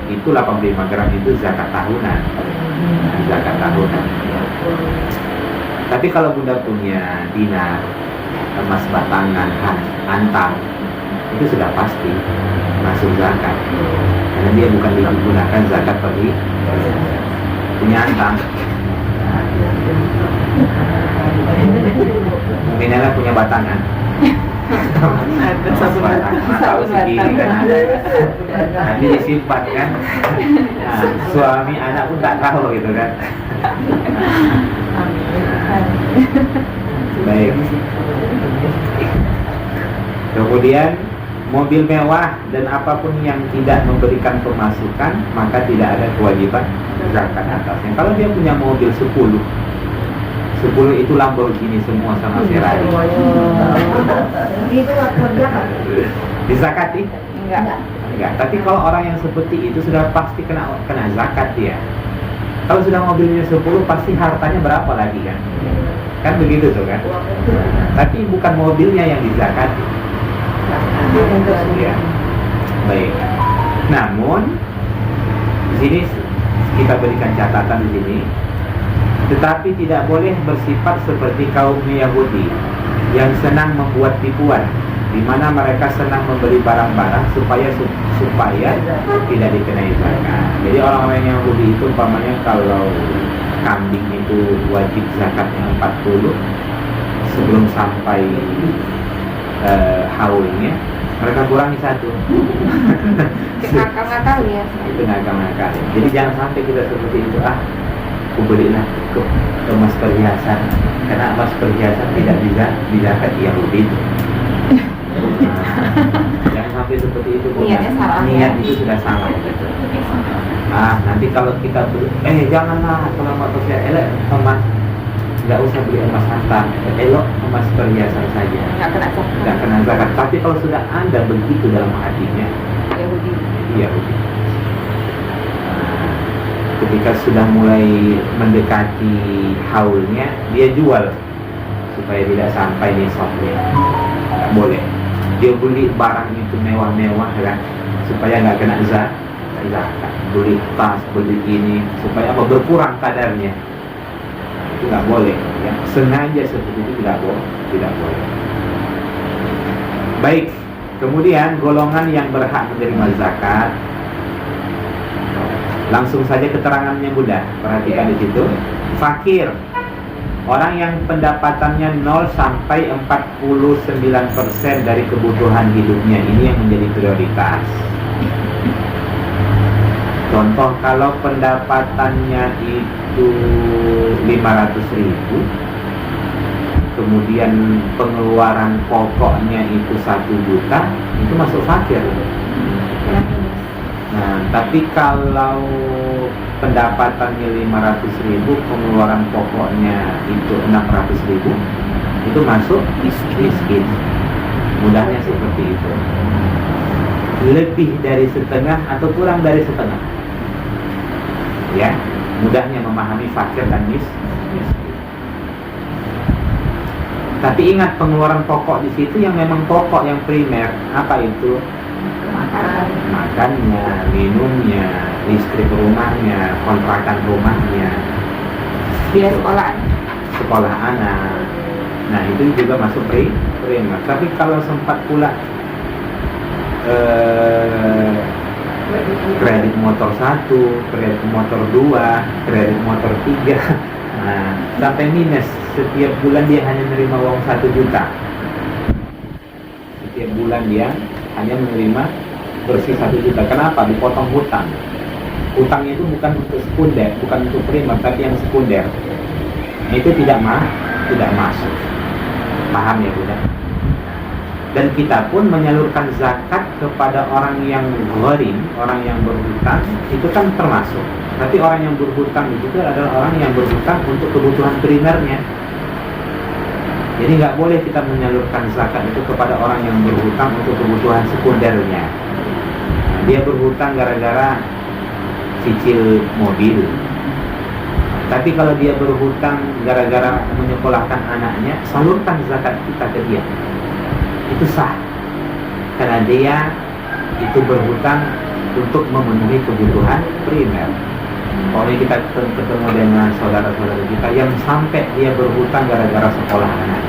itu 85 gram itu zakat tahunan. Zakat tahunan. Tapi kalau Bunda punya dinar, emas batangan, antam, itu sudah pasti masuk zakat, karena dia bukan digunakan zakat bagi penyantang. Mungkin adalah punya batangan. Ada sabun Batang, tahu segini kan ada. Nanti disimpan kan. Nah, suami anak pun tak tahu gitu kan. Baik. Kemudian mobil mewah dan apapun yang tidak memberikan pemasukan, maka tidak ada kewajiban zakat atasnya. Kalau dia punya mobil 10 itu Lamborghini semua sama Ferrari, Itu nggak kerja kan? dizakati? Enggak. Enggak. Tapi kalau orang yang seperti itu sudah pasti kena zakat dia. Kalau sudah mobilnya 10 pasti hartanya berapa lagi kan? Kan begitu tuh kan? Tapi bukan mobilnya yang dizakati. Ya. Baik. Namun di sini kita berikan catatan di sini. Tetapi tidak boleh bersifat seperti kaum Yahudi yang senang membuat tipuan, di mana mereka senang membeli barang-barang supaya tidak dikenai zakat. Jadi orang-orang Yahudi itu umpamanya kalau kambing itu wajib zakatnya 40 sebelum sampai haulnya, mereka kurangi 1. Ngakal-ngakal ya. Itu ngakal-ngakal. Jadi jangan sampai kita seperti itu. Aku belilah ke emas perhiasan, karena emas perhiasan tidak bisa dizakat Yahudi itu. Jangan sampai seperti itu. Niatnya salah, Niat ya. itu sudah salah gitu. Nanti kalau kita janganlah kalau emas perhiasan, emas nggak usah beli emas antam, elok emas perhiasan saja. Nggak kena zakat. Nggak kena zakat. Tapi kalau sudah Anda begitu dalam hatinya, Yahudi. Yahudi. Ketika sudah mulai mendekati haulnya, dia jual supaya tidak sampai nisabnya. Nggak boleh. Dia beli barang itu mewah-mewah kan, supaya nggak kena zakat. Beli tas, beli ini supaya berkurang kadarnya. Itu nggak boleh. Ya. Sengaja seperti itu tidak boleh. Baik. Kemudian golongan yang berhak menerima zakat. Langsung saja keterangannya mudah. Perhatikan di situ. Fakir, orang yang pendapatannya 0 sampai 49% dari kebutuhan hidupnya, ini yang menjadi prioritas. Contoh, kalau pendapatannya itu 500.000, kemudian pengeluaran pokoknya itu 1 juta, itu masuk fakir. Nah, tapi kalau pendapatannya 500.000, pengeluaran pokoknya itu 600.000, itu masuk miskin. Mudahnya seperti itu. Lebih dari setengah atau kurang dari setengah. Ya, mudahnya memahami fakir dan miskin. Tapi ingat, pengeluaran pokok di situ yang memang pokok, yang primer. Apa itu? Makannya, minumnya, listrik rumahnya, kontrakan rumahnya, Biaya sekolah anak. Nah, itu juga masuk primer. Tapi kalau sempat pula kredit motor 1, kredit motor 2, kredit motor 3, nah, sampai minus, setiap bulan dia hanya menerima uang 1 juta. Setiap bulan dia hanya menerima bersih 1 juta. Kenapa? Dipotong hutang. Hutangnya itu bukan untuk sekunder, bukan untuk primer, tapi yang sekunder. Nah, itu tidak masuk. Paham ya, Bunda? Dan kita pun menyalurkan zakat kepada orang yang gharim, orang yang berhutang, itu kan termasuk. Tapi orang yang berhutang itu adalah orang yang berhutang untuk kebutuhan primernya. Jadi nggak boleh kita menyalurkan zakat itu kepada orang yang berhutang untuk kebutuhan sekundernya. Dia berhutang gara-gara cicil mobil. Tapi kalau dia berhutang gara-gara menyekolahkan anaknya, salurkan zakat kita ke dia. Itu sah. Karena dia itu berhutang untuk memenuhi kebutuhan primer. Kalau kita ketemu dengan saudara-saudara kita yang sampai dia berhutang gara-gara sekolah anak,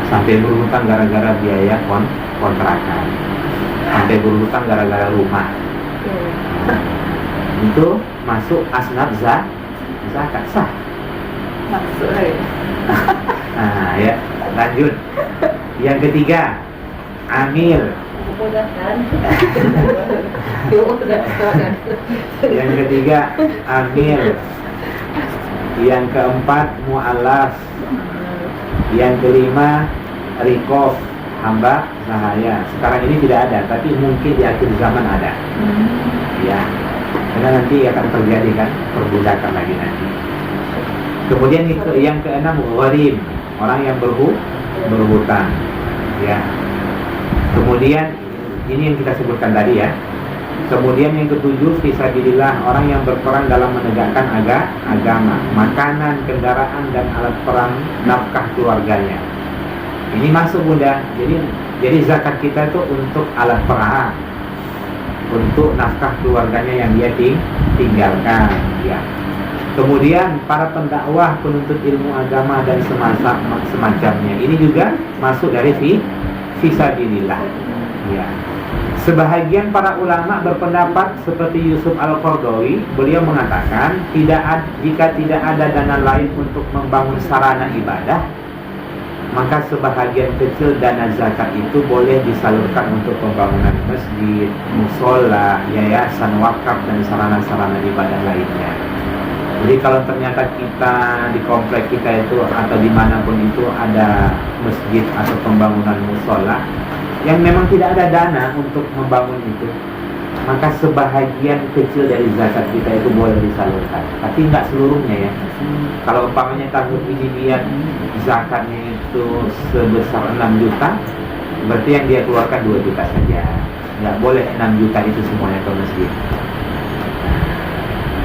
sampai berhutang gara-gara biaya kontrakan, sampai berhutang gara-gara rumah. Itu masuk asnaf zakat sah. Masuk ya. Nah ya, lanjut. Yang ketiga, amil. Yang ketiga, amil. Yang keempat, mu'alaf. Yang kelima, rikof, hamba sahaya. Sekarang ini tidak ada, tapi mungkin di akhir zaman ada. Ya, karena nanti akan terjadi kan perbudakan lagi nanti. Kemudian yang keenam, gharib, orang yang berhutang. Ya. Kemudian ini yang kita sebutkan tadi ya. Kemudian yang ketujuh, fisabilillah, orang yang berperang dalam menegakkan agama, makanan, kendaraan dan alat perang, nafkah keluarganya. Ini masuk Bunda. Jadi zakat kita itu untuk alat perang, untuk nafkah keluarganya yang dia tinggalkan. Ya. Kemudian para pendakwah, penuntut ilmu agama dan semacamnya. Ini juga masuk dari fisabilillah. Ya. Sebahagian para ulama berpendapat seperti Yusuf Al-Qaradawi, beliau mengatakan jika tidak ada dana lain untuk membangun sarana ibadah, maka sebahagian kecil dana zakat itu boleh disalurkan untuk pembangunan masjid, musola, yayasan wakaf dan sarana-sarana ibadah lainnya. Jadi kalau ternyata kita di komplek kita itu atau dimanapun itu ada masjid atau pembangunan musola yang memang tidak ada dana untuk membangun itu, maka sebahagian kecil dari zakat kita itu boleh disalurkan, tapi nggak seluruhnya ya. Kalau umpamanya tahun ini dia zakatnya itu sebesar 6 juta, berarti yang dia keluarkan 2 juta saja. Nggak boleh 6 juta itu semuanya ke masjid.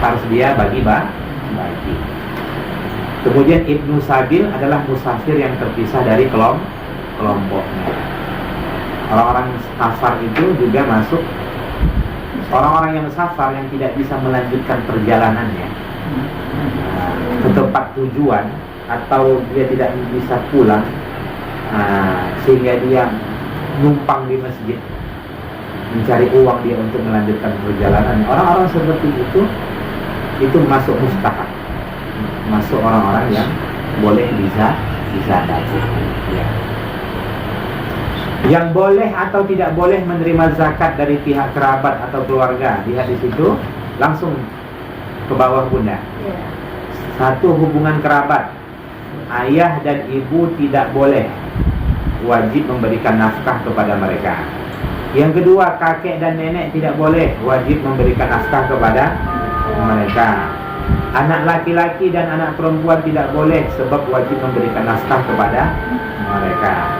Harus dia bagi. Kemudian Ibnu Sabil adalah musafir yang terpisah dari kelompoknya. Orang-orang safar itu juga masuk. Orang-orang yang safar yang tidak bisa melanjutkan perjalanannya ke tempat tujuan, atau dia tidak bisa pulang, sehingga dia numpang di masjid mencari uang dia untuk melanjutkan perjalanan. Orang-orang seperti itu masuk mustahab, masuk orang-orang yang boleh bisa ya. Yang boleh atau tidak boleh menerima zakat dari pihak kerabat atau keluarga, lihat di situ langsung ke bawah Bunda. Satu, hubungan kerabat, ayah dan ibu tidak boleh, wajib memberikan nafkah kepada mereka. Yang kedua, kakek dan nenek tidak boleh, wajib memberikan nafkah kepada mereka. Anak laki-laki dan anak perempuan tidak boleh, sebab wajib memberikan nafkah kepada mereka.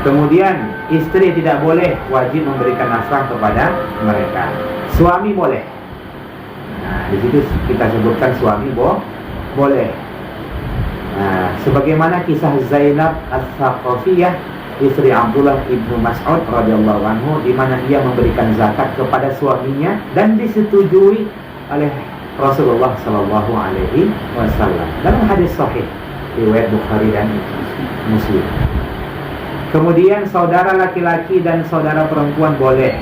Kemudian istri tidak boleh, wajib memberikan nafkah kepada mereka. Suami boleh. Nah, di situ kita sebutkan suami boleh. Nah, sebagaimana kisah Zainab As-Saqafiyah, istri Abdullah ibnu Mas'ud radhiyallahu anhu, di mana ia memberikan zakat kepada suaminya dan disetujui oleh Rasulullah Shallallahu Alaihi Wasallam dalam hadis sahih riwayat Bukhari dan Muslim. Kemudian saudara laki-laki dan saudara perempuan boleh,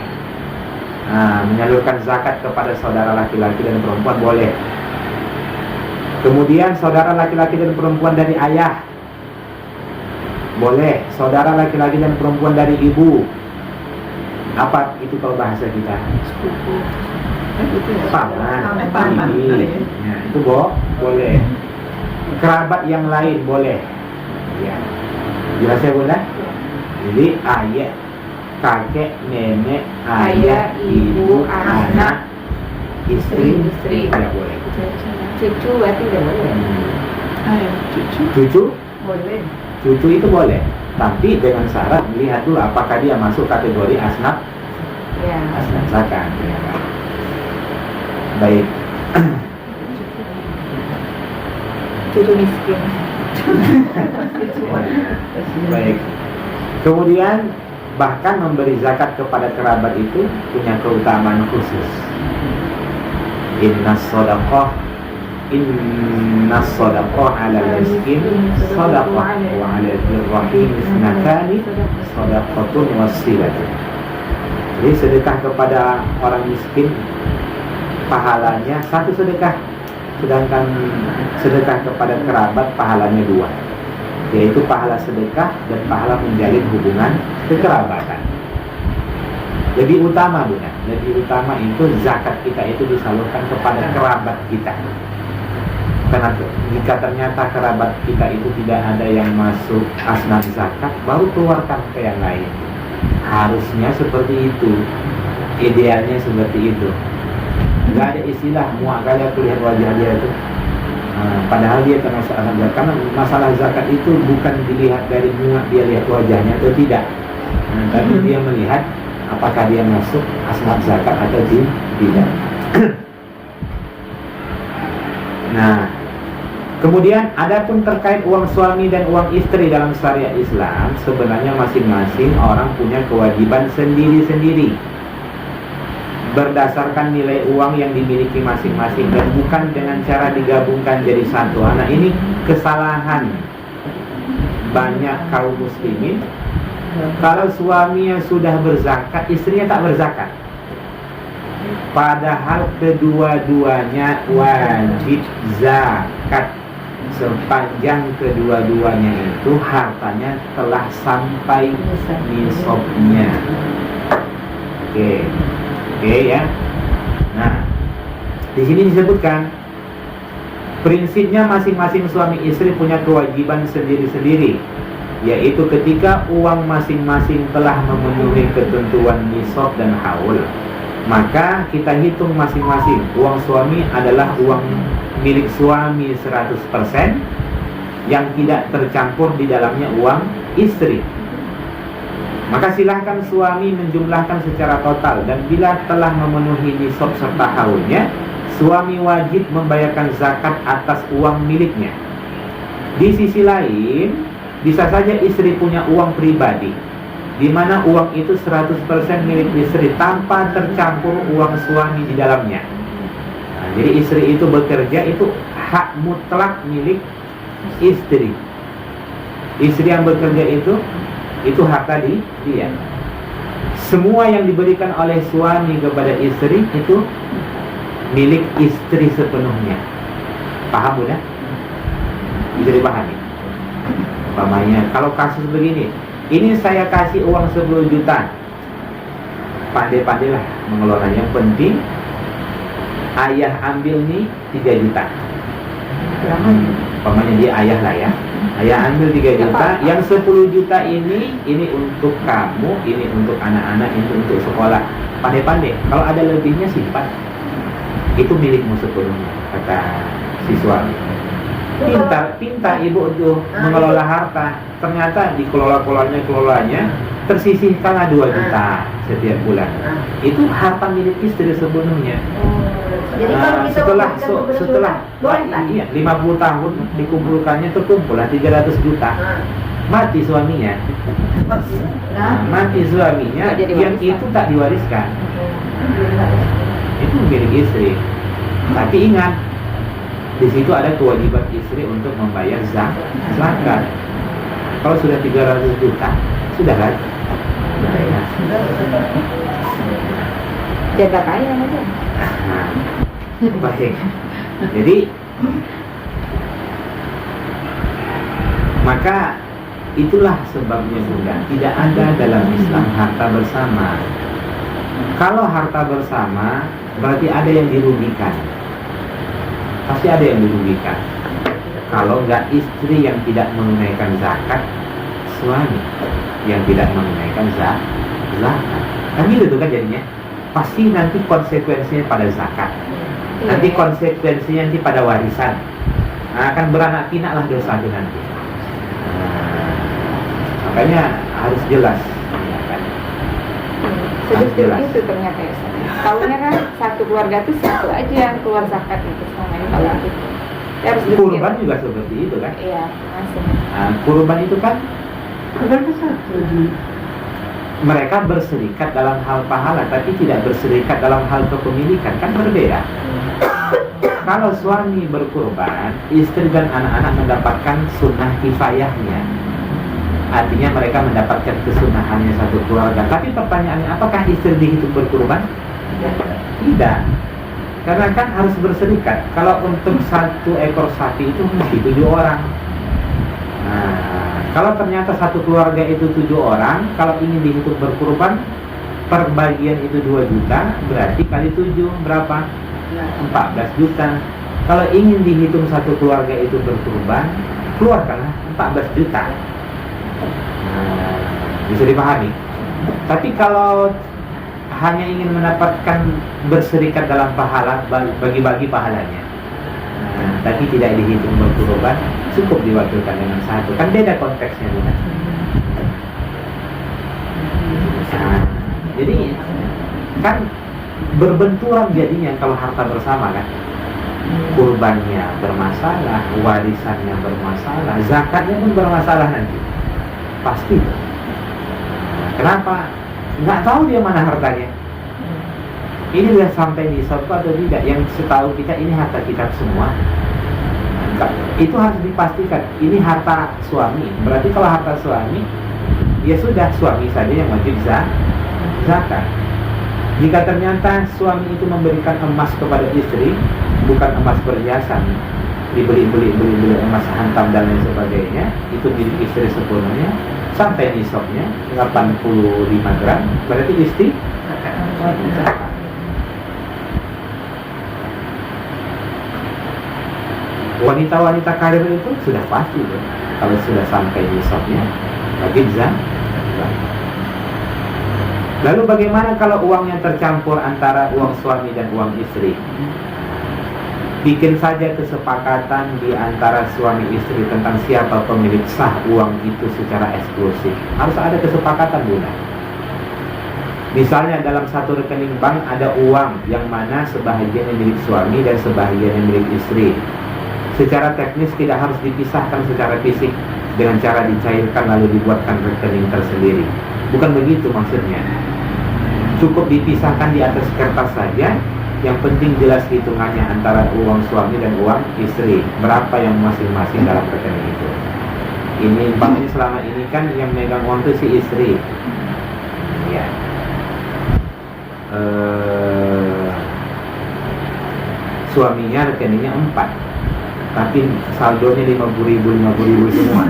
menyalurkan zakat kepada saudara laki-laki dan perempuan boleh. Kemudian saudara laki-laki dan perempuan dari ayah boleh, saudara laki-laki dan perempuan dari ibu. Apa itu kalau bahasa kita? Paman, bibi. Ya, itu boleh. Kerabat yang lain boleh. Ya. Jelas ya Bunda? Jadi ayah, kakek, nenek, ayah, ibu, anak, istri tidak boleh. Cucu berarti tidak boleh. Cucu Boleh. Cucu itu boleh, tapi dengan syarat melihat dulu apakah dia masuk kategori asnaf zakat. Ya. Baik. Cucu miskin. Baik. Kemudian bahkan memberi zakat kepada kerabat itu punya keutamaan khusus. Innas shadaqah inna shadaqah 'ala al-miskin shadaqah wa 'ala al-rahim isnatani shadaqatun wasilatun. Jadi sedekah kepada orang miskin pahalanya satu sedekah, sedangkan sedekah kepada kerabat pahalanya dua, yaitu pahala sedekah dan pahala menjalin hubungan kekerabatan. Lebih utama bukan? Lebih utama itu zakat kita itu disalurkan kepada kerabat kita. Karena jika ternyata kerabat kita itu tidak ada yang masuk asnaf zakat, baru keluarkan ke yang lain. Harusnya seperti itu, idealnya seperti itu. Nggak ada istilah muak kali aku lihat wajah dia itu. Padahal dia termasuk asnaf zakat. Karena masalah zakat itu bukan dilihat dari muak dia lihat wajahnya atau tidak, tapi dia melihat apakah dia masuk asnaf zakat atau tidak. Nah, kemudian adapun terkait uang suami dan uang istri dalam syariat Islam, sebenarnya masing-masing orang punya kewajiban sendiri-sendiri berdasarkan nilai uang yang dimiliki masing-masing, dan bukan dengan cara digabungkan jadi satu. Nah, ini kesalahan banyak kaum muslimin. Kalau suaminya sudah berzakat, istrinya tak berzakat, padahal kedua-duanya wajib zakat sepanjang kedua-duanya itu hartanya telah sampai nisabnya. Oke ya. Nah, di sini disebutkan prinsipnya masing-masing suami istri punya kewajiban sendiri-sendiri, yaitu ketika uang masing-masing telah memenuhi ketentuan nisab dan haul, maka kita hitung masing-masing. Uang suami adalah uang milik suami 100%, yang tidak tercampur di dalamnya uang istri. Maka silahkan suami menjumlahkan secara total, dan bila telah memenuhi nisab serta haulnya, suami wajib membayarkan zakat atas uang miliknya. Di sisi lain, bisa saja istri punya uang pribadi, di mana uang itu 100% milik istri tanpa tercampur uang suami di dalamnya. Nah, jadi istri itu bekerja itu hak mutlak milik istri. Istri yang bekerja itu hak tadi dia. Semua yang diberikan oleh suami kepada istri itu milik istri sepenuhnya. Paham udah? Bisa dipahami? Umpamanya kalau kasus begini, ini saya kasih uang 10 juta, pandai-pandailah mengelolanya. Yang penting ayah ambil nih 3 juta. Umpamanya dia ayah lah ya, ayah ambil 3 juta, yang 10 juta ini untuk kamu, ini untuk anak-anak, ini untuk sekolah. Pandai-pandai, kalau ada lebihnya simpan, itu milikmu sepenuhnya, kata si suami. Pintar ibu tuh mengelola harta. Ternyata kelolanya tersisihkanlah 2 juta setiap bulan. Itu harta milik istri sepenuhnya. Jadi kalau kita setelah 50 tahun dikumpulkannya, terkumpullah 300 juta. Mati suaminya. Mati suaminya, yang itu tak diwariskan. Itu milik istri. Tapi ingat, di situ ada kewajiban istri untuk membayar zakat. Kalau sudah 300 juta, sudah kan? Jatah kaya aja. Baik. Jadi maka itulah sebabnya juga tidak ada dalam Islam harta bersama. Kalau harta bersama berarti ada yang dirugikan. Pasti ada yang dirugikan. Kalau enggak istri yang tidak menunaikan zakat, suami yang tidak menunaikan zakat. Kan gitu tuh kan jadinya. Pasti nanti konsekuensinya pada zakat. Nanti konsekuensinya nanti pada warisan. Nah, akan beranak pinak lah dosa itu nanti. Makanya harus jelas. Ya kan? Sedih itu ternyata ya. Tahunya kan satu keluarga tuh satu aja yang keluar zakat itu selama ini kalau itu. Ya, harus kurban juga seperti itu kan? Iya, masih. Nah, kurban itu kan Kurban satu. mereka berserikat dalam hal pahala, tapi tidak berserikat dalam hal kepemilikan, kan berbeda. Kalau suami berkurban, istri dan anak-anak mendapatkan sunnah kifayahnya. Artinya mereka mendapatkan kesunahannya satu keluarga. Tapi pertanyaannya, apakah istri dihitung berkurban? Tidak. Karena kan harus berserikat. Kalau untuk satu ekor sapi itu mesti 7 orang. Nah, kalau ternyata satu keluarga itu 7 orang, kalau ingin dihitung berkurban, per bagian itu 2 juta, berarti kali 7 berapa? 14 juta. Kalau ingin dihitung satu keluarga itu berkurban, keluarkanlah 14 juta. Nah, bisa dipahami. Tapi kalau hanya ingin mendapatkan berserikat dalam pahala, bagi-bagi pahalanya, tapi tidak dihitung berkurban, cukup diwakilkan dengan satu. Kan beda konteksnya, bukan? Nah, jadi kan berbenturan jadinya kalau harta bersama kan. Kurbannya bermasalah, warisannya bermasalah, zakatnya pun bermasalah nanti. Pasti. Kenapa? Nggak tahu dia mana hartanya. Ini sudah sampai nisab atau tidak? Yang setahu kita ini harta kita semua. Itu harus dipastikan. Ini harta suami. Berarti kalau harta suami, ya sudah suami saja yang wajib zakat. Jika ternyata suami itu memberikan emas kepada istri, bukan emas perhiasan, dibeli emas hantam dan lain sebagainya, itu milik istri sepenuhnya, sampai nisabnya 85 gram, berarti istri zakat. Wanita-wanita karir itu sudah pasti tuh. Kalau sudah sampai nisabnya wajib zakat. Lalu bagaimana kalau uangnya tercampur antara uang suami dan uang istri? Bikin saja kesepakatan di antara suami istri tentang siapa pemilik sah uang itu secara eksklusif. Harus ada kesepakatan, Bunda. Misalnya dalam satu rekening bank ada uang yang mana sebahagian milik suami dan sebahagian milik istri. Secara teknis tidak harus dipisahkan secara fisik dengan cara dicairkan lalu dibuatkan rekening tersendiri. Bukan begitu maksudnya. Cukup dipisahkan di atas kertas saja. Yang penting jelas hitungannya antara uang suami dan uang istri, berapa yang masing-masing dalam rekening itu. Ini banknya selama ini kan yang megang uang itu si istri. Ya. Suaminya rekeningnya 4, tapi saldonya 50.000 semua.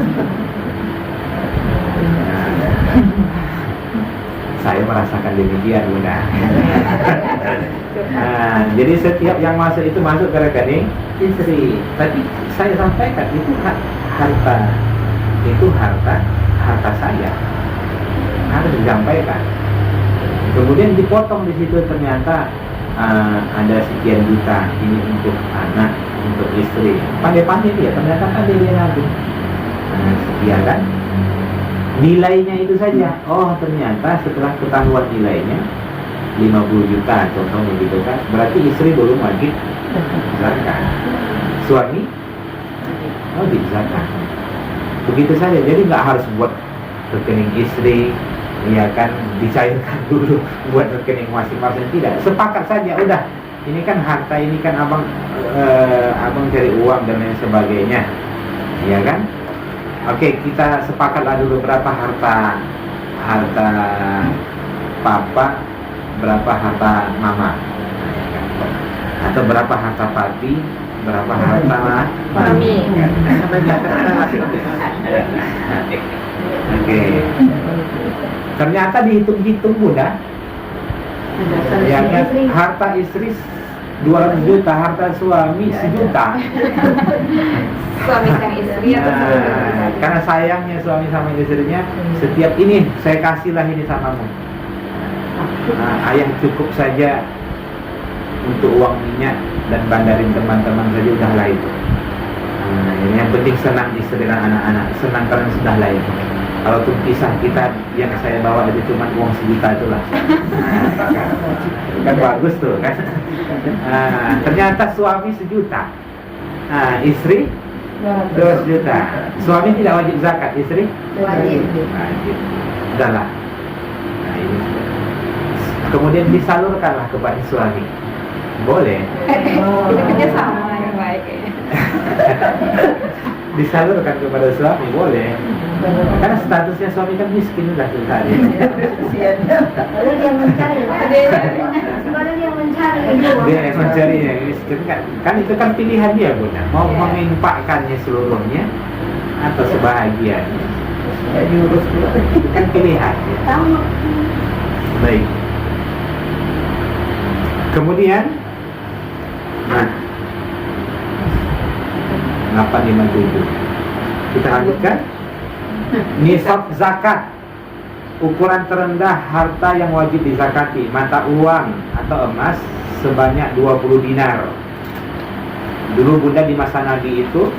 Saya merasakan demikian, Bunda. Nah, jadi setiap yang masuk itu masuk ke rekening istri. Tapi saya sampaikan itu harta saya, harus disampaikan. Kemudian dipotong di situ ternyata ada sekian juta ini untuk anak, untuk istri. Pandai-pandai dia, ternyata pandai dia nabung. Sekian kan? Nilainya itu saja. Oh, ternyata setelah ketahuan nilainya 50 juta contohnya gitu kan, berarti istri belum wajib zakat, suami wajib zakat. Begitu saja. Jadi nggak harus buat rekening istri, ya kan, dicairkan dulu buat rekening masing-masing, tidak. Sepakat saja, udah ini kan harta, ini kan abang cari uang dan lain sebagainya, ya kan. Oke, kita sepakatlah dulu berapa harta papa, berapa harta mama, atau berapa harta papi, berapa harta Mami. Oke. Ternyata dihitung-hitung, Bunda, ya kan, harta istri 200 juta, harta suami 1 juta. Suami sang istri atau Karena sayangnya suami sama istrinya, setiap ini saya kasihlah ini samamu. Ayah cukup saja untuk uang minyak dan bandarin teman-teman saja, udahlah itu. Ini yang penting senang istri dan anak-anak, senang karena sudahlah itu. Kalau untuk pisah kita yang saya bawa itu cuma uang 1 juta itulah. Kan bagus tuh kan. Ternyata suami 1 juta, istri 200 juta. Suami tidak wajib zakat, istri Wajib. wajib. Udahlah. Nah, ini. Kemudian disalurkanlah kepada suami. Boleh. Itu kerjasama yang baik kayaknya. Disalurkan kepada suami boleh. Karena statusnya suami kan miskin udah tadi. Padahal dia mencari. Padahal dia mencari. Dia yang mencari yang miskin kan itu kan pilihan dia Bunda. Mau menginfakkannya seluruhnya atau sebahagiannya. Itu kan pilihan. Ya. Sama. Baik. Kemudian, nah, 857. Kita lanjutkan. Nisab zakat, ukuran terendah harta yang wajib dizakati, mata uang atau emas sebanyak 20 dinar. Dulu Bunda di masa Nabi itu,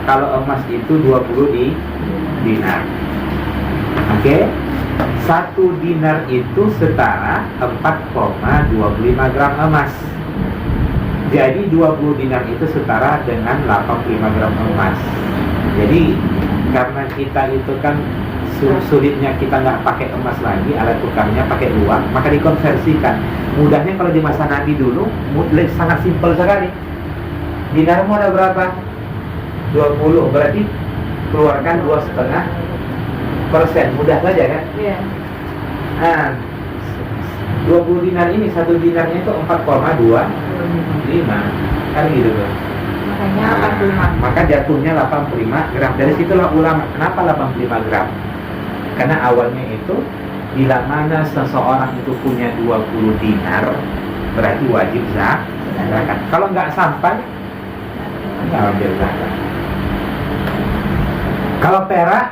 kalau emas itu 20 dinar. Oke. 1 dinar itu setara 4,25 gram emas. Jadi 20 dinar itu setara dengan 85 gram emas. Jadi karena kita itu kan sulitnya kita nggak pakai emas lagi, alat tukarnya pakai uang, maka dikonversikan. Mudahnya kalau di masa Nabi dulu sangat simpel sekali. Dinarmu ada berapa? 20, berarti keluarkan 2,5%. Mudah saja kan? Iya. Nah, 20 dinar ini, 1 dinarnya itu 4,25 kan gitu tuh. Makanya 45. Maka jatuhnya 85 gram. Dari situlah ulama, kenapa 85 gram? Karena awalnya itu bila mana seseorang itu punya 20 dinar, berarti wajib zakat. Kalau nggak sampai, nggak ambil zakat. Kalau perak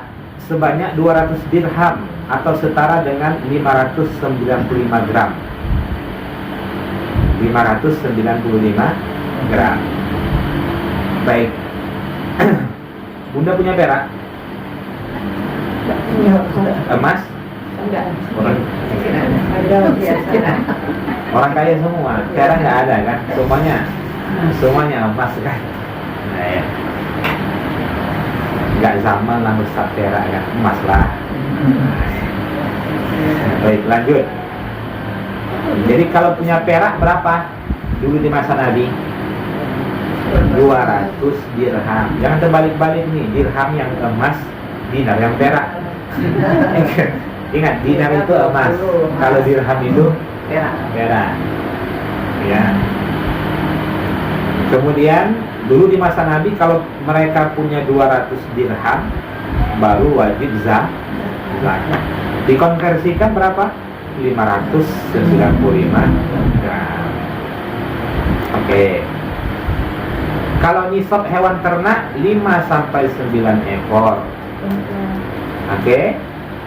sebanyak 200 dirham atau setara dengan 595 gram. 595 gram. Baik. Bunda punya perak? Emas? Enggak. Orang kaya semua. Perak nggak ada kan? Semuanya emas kan? Nah, ya. Nggak zaman lah Ustaz perak kan? Emas lah. Baik, lanjut. Jadi kalau punya perak berapa? Dulu di masa Nabi 200 dirham. Jangan terbalik-balik nih, dirham yang emas, dinar yang perak. Ingat, dinar itu emas, kalau dirham itu perak. Ya. Kemudian dulu di masa Nabi kalau mereka punya 200 dirham baru wajib zakat. Dikonversikan berapa? 595 gram. Oke. Kalau nisab hewan ternak 5 sampai 9 ekor. Oke.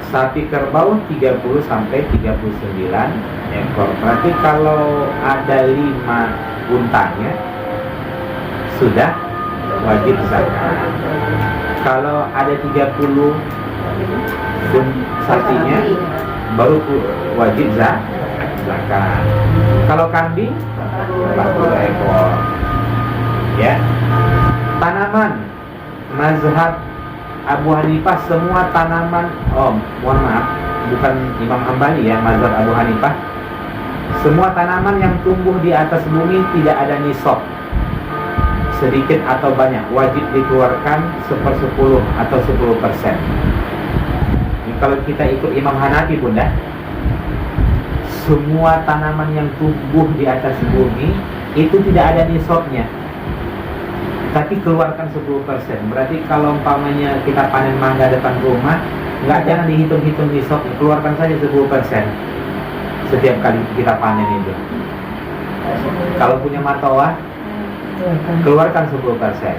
Sapi kerbau 30 sampai 39 ekor. Berarti kalau ada 5 untanya sudah wajib zakat. Kalau ada 30 sapinya baru wajib zakat. Kalau kambing 40 ekor. Ya. Tanaman mazhab Abu Hanifah semua tanaman, mohon maaf, bukan Imam Hambali ya, mazhab Abu Hanifah. Semua tanaman yang tumbuh di atas bumi tidak ada nisab. Sedikit atau banyak wajib dikeluarkan 1/10 atau 10%. Kalau kita ikut Imam Hanafi Bunda, semua tanaman yang tumbuh di atas bumi itu tidak ada nisabnya, tapi keluarkan 10%. Berarti kalau umpamanya kita panen mangga depan rumah, jangan dihitung-hitung nisabnya, keluarkan saja 10% setiap kali kita panen itu. Kalau punya matoa, keluarkan 10%.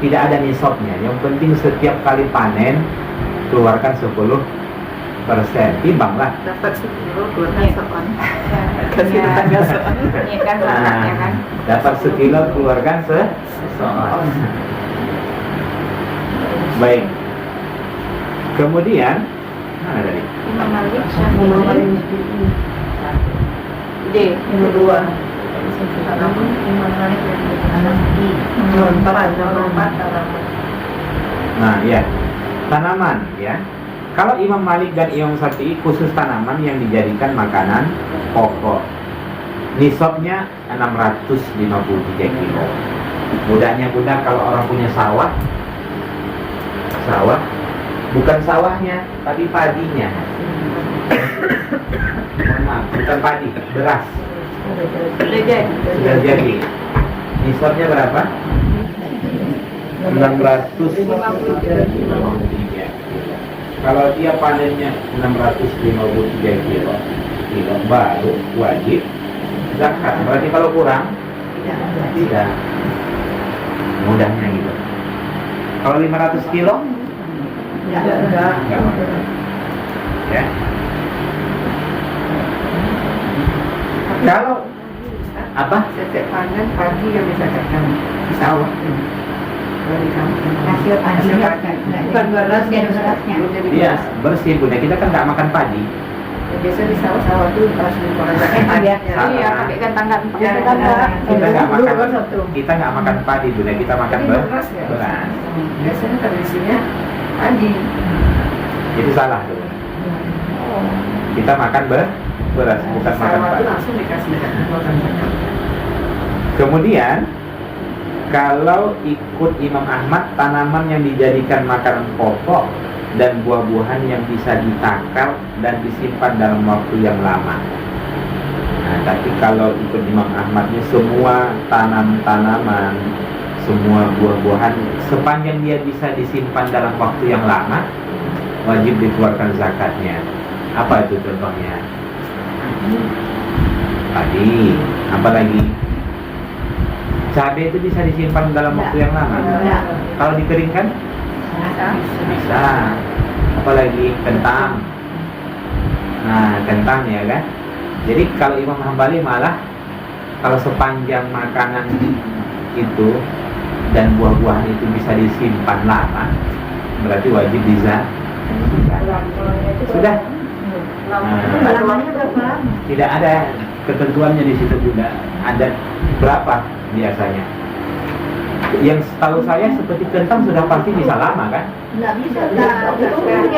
Tidak ada nisabnya. Yang penting setiap kali panen keluarkan 10%. Timbanglah. Dapat 10 keluarkan seon. Kasih tetangga seon. Ini kan zakatnya kan. Dapat sekilo keluarkan seon. Baik. Kemudian mana tadi? Imam Malik, Syafi'i, D. Nomor 2. Tanaman Imam Malik dan Hanafi. Nomor 4. Nah, ya. Tanaman ya. Kalau Imam Malik dan Imam Syafi'i khusus tanaman yang dijadikan makanan pokok. Nisabnya 653 kilo. Mudahnya bunda, kalau orang punya sawah, bukan sawahnya, tapi padinya. Mohon maaf, bukan padi, beras. Sudah jadi. Nisabnya berapa? 653. Kalau dia panennya 653 kilo baru wajib zakat. Berarti kalau kurang tidak. Mudahnya gitu. Kalau 500 kilo enggak. Ya. Kalau apa? Setiap panen padi yang dikatakan di sawah. Hasil padinya, bukan berasnya, berasnya. Iya, bersih bunda. Kita kan nggak makan padi. Biasanya di sawah-sawah tuh pas mengkoreksi Iya, pakai kentang-kentang. Kita nggak makan padi bunda. Kita makan beras. Biasanya tradisinya padi. Itu salah tuh. Kita makan beras, bukan makan Sawah padi. itu langsung dikasih makan banyak. Kemudian kalau ikut Imam Ahmad, tanaman yang dijadikan makanan pokok dan buah-buahan yang bisa ditakar dan disimpan dalam waktu yang lama. Nah, tapi kalau ikut Imam Ahmadnya, semua tanaman, semua buah-buahan sepanjang dia bisa disimpan dalam waktu yang lama, wajib dikeluarkan zakatnya. Apa itu contohnya? Padi, apalagi? Cabai itu bisa disimpan dalam waktu yang lama. Kalau dikeringkan? Bisa. Apalagi kentang. Nah, kentang ya kan. Jadi kalau Imam Hambali malah kalau sepanjang makanan itu dan buah-buahan itu bisa disimpan lama, berarti wajib sudah. Lamanya berapa? Tidak ada ketentuannya di situ bunda. Ada berapa biasanya? Yang setahu saya seperti kentang sudah pasti bisa lama kan? Nggak bisa,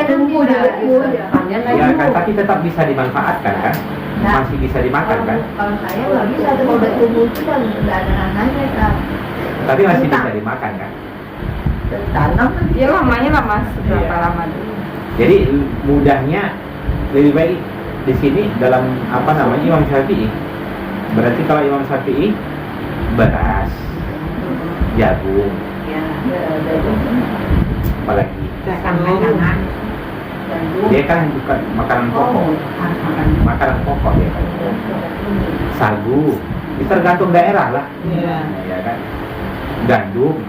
tunggu Ya kan, tapi tetap bisa dimanfaatkan kan? Masih bisa dimakan kan? Kalau saya nggak bisa, kalau udah tumbuh itu kan nggak ada nananya kan. Tapi masih bisa dimakan kan? Tanam Ya lamanya lama, seberapa Iya. lama dulu. Jadi mudahnya lebih baik di sini dalam apa namanya Imam Syafi'i. Berarti kalau Imam Syafi'i beras, jagung, apalagi dia kan bukan makanan pokok, makanan pokok ya kan. Sagu, itu tergantung daerah lah, ya kan. Gandum,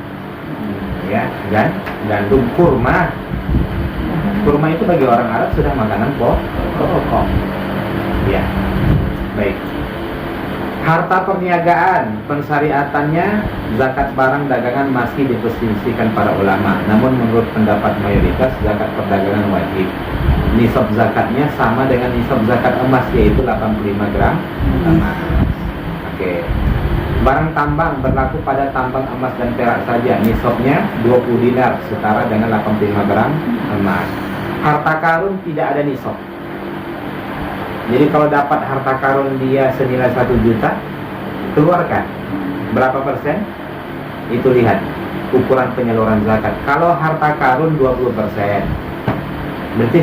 ya kan. Gandum, kurma itu bagi orang Arab sudah makanan pokok. Ya, baik. Harta perniagaan, pensyariatannya zakat barang dagangan masih diperselisihkan para ulama. Namun menurut pendapat mayoritas zakat perdagangan wajib. Nisab zakatnya sama dengan nisab zakat emas, yaitu 85 gram emas. Oke. Barang tambang berlaku pada tambang emas dan perak saja. Nisabnya 20 dinar setara dengan 85 gram emas. Harta karun tidak ada nisab. Jadi kalau dapat harta karun dia senilai 1 juta, keluarkan berapa persen? Itu lihat ukuran penyaluran zakat. Kalau harta karun 20%, berarti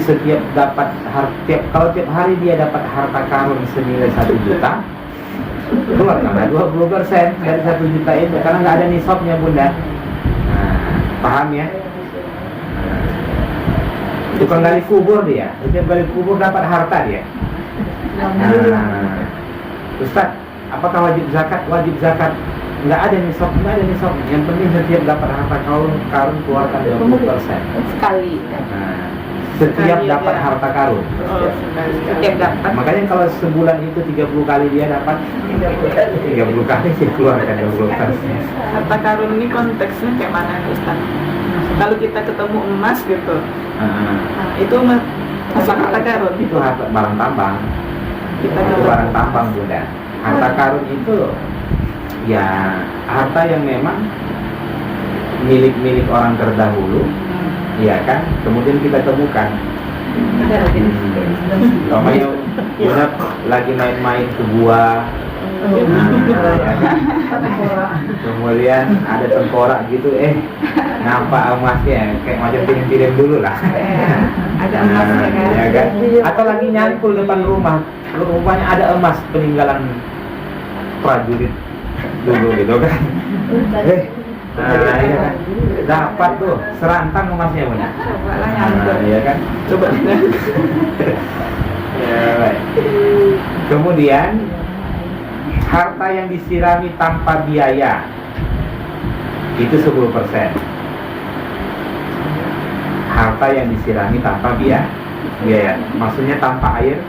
kalau tiap hari dia dapat harta karun senilai 1 juta, keluarkanlah 20% dari 1 juta itu, karena nggak ada nisabnya bunda. Nah, paham ya? Tukang gali kubur dia, setiap gali kubur dapat harta dia. Nah, Ustaz, apakah wajib zakat? Wajib zakat. Nggak ada nisab. Yang penting setiap dapat harta karun keluarkan 20%. Sekali. Nah, setiap dapat harta karun. Setiap dapat. Makanya kalau sebulan itu 30 kali dia dapat 30 kali dia keluarkan 20%. Harta karun ini konteksnya kayak mana Ustaz? Kalau kita ketemu emas gitu, itu masuk harta karun. Itu harta barang tambang. Kita Itu barang tambang bunda. Harta karun itu ya harta yang memang milik orang terdahulu, ya kan. Kemudian kita temukan. Umpamanya bunda lagi main-main ke gua, ya kan? Kemudian ada tengkorak gitu, nampak emasnya kayak macam piring-piring dulu lah. Ada emasnya kan. Ya kan? Atau lagi nyangkul depan rumah, rupanya ada emas peninggalan prajurit dulu gitu kan. Nah, ya kan? Dapat tuh serantang emasnya punya. Coba lah nyangkut. Ya kan? Coba. Ya, baik. Kemudian harta yang disirami tanpa biaya itu 10%. Harta yang disirami tanpa biaya, maksudnya tanpa air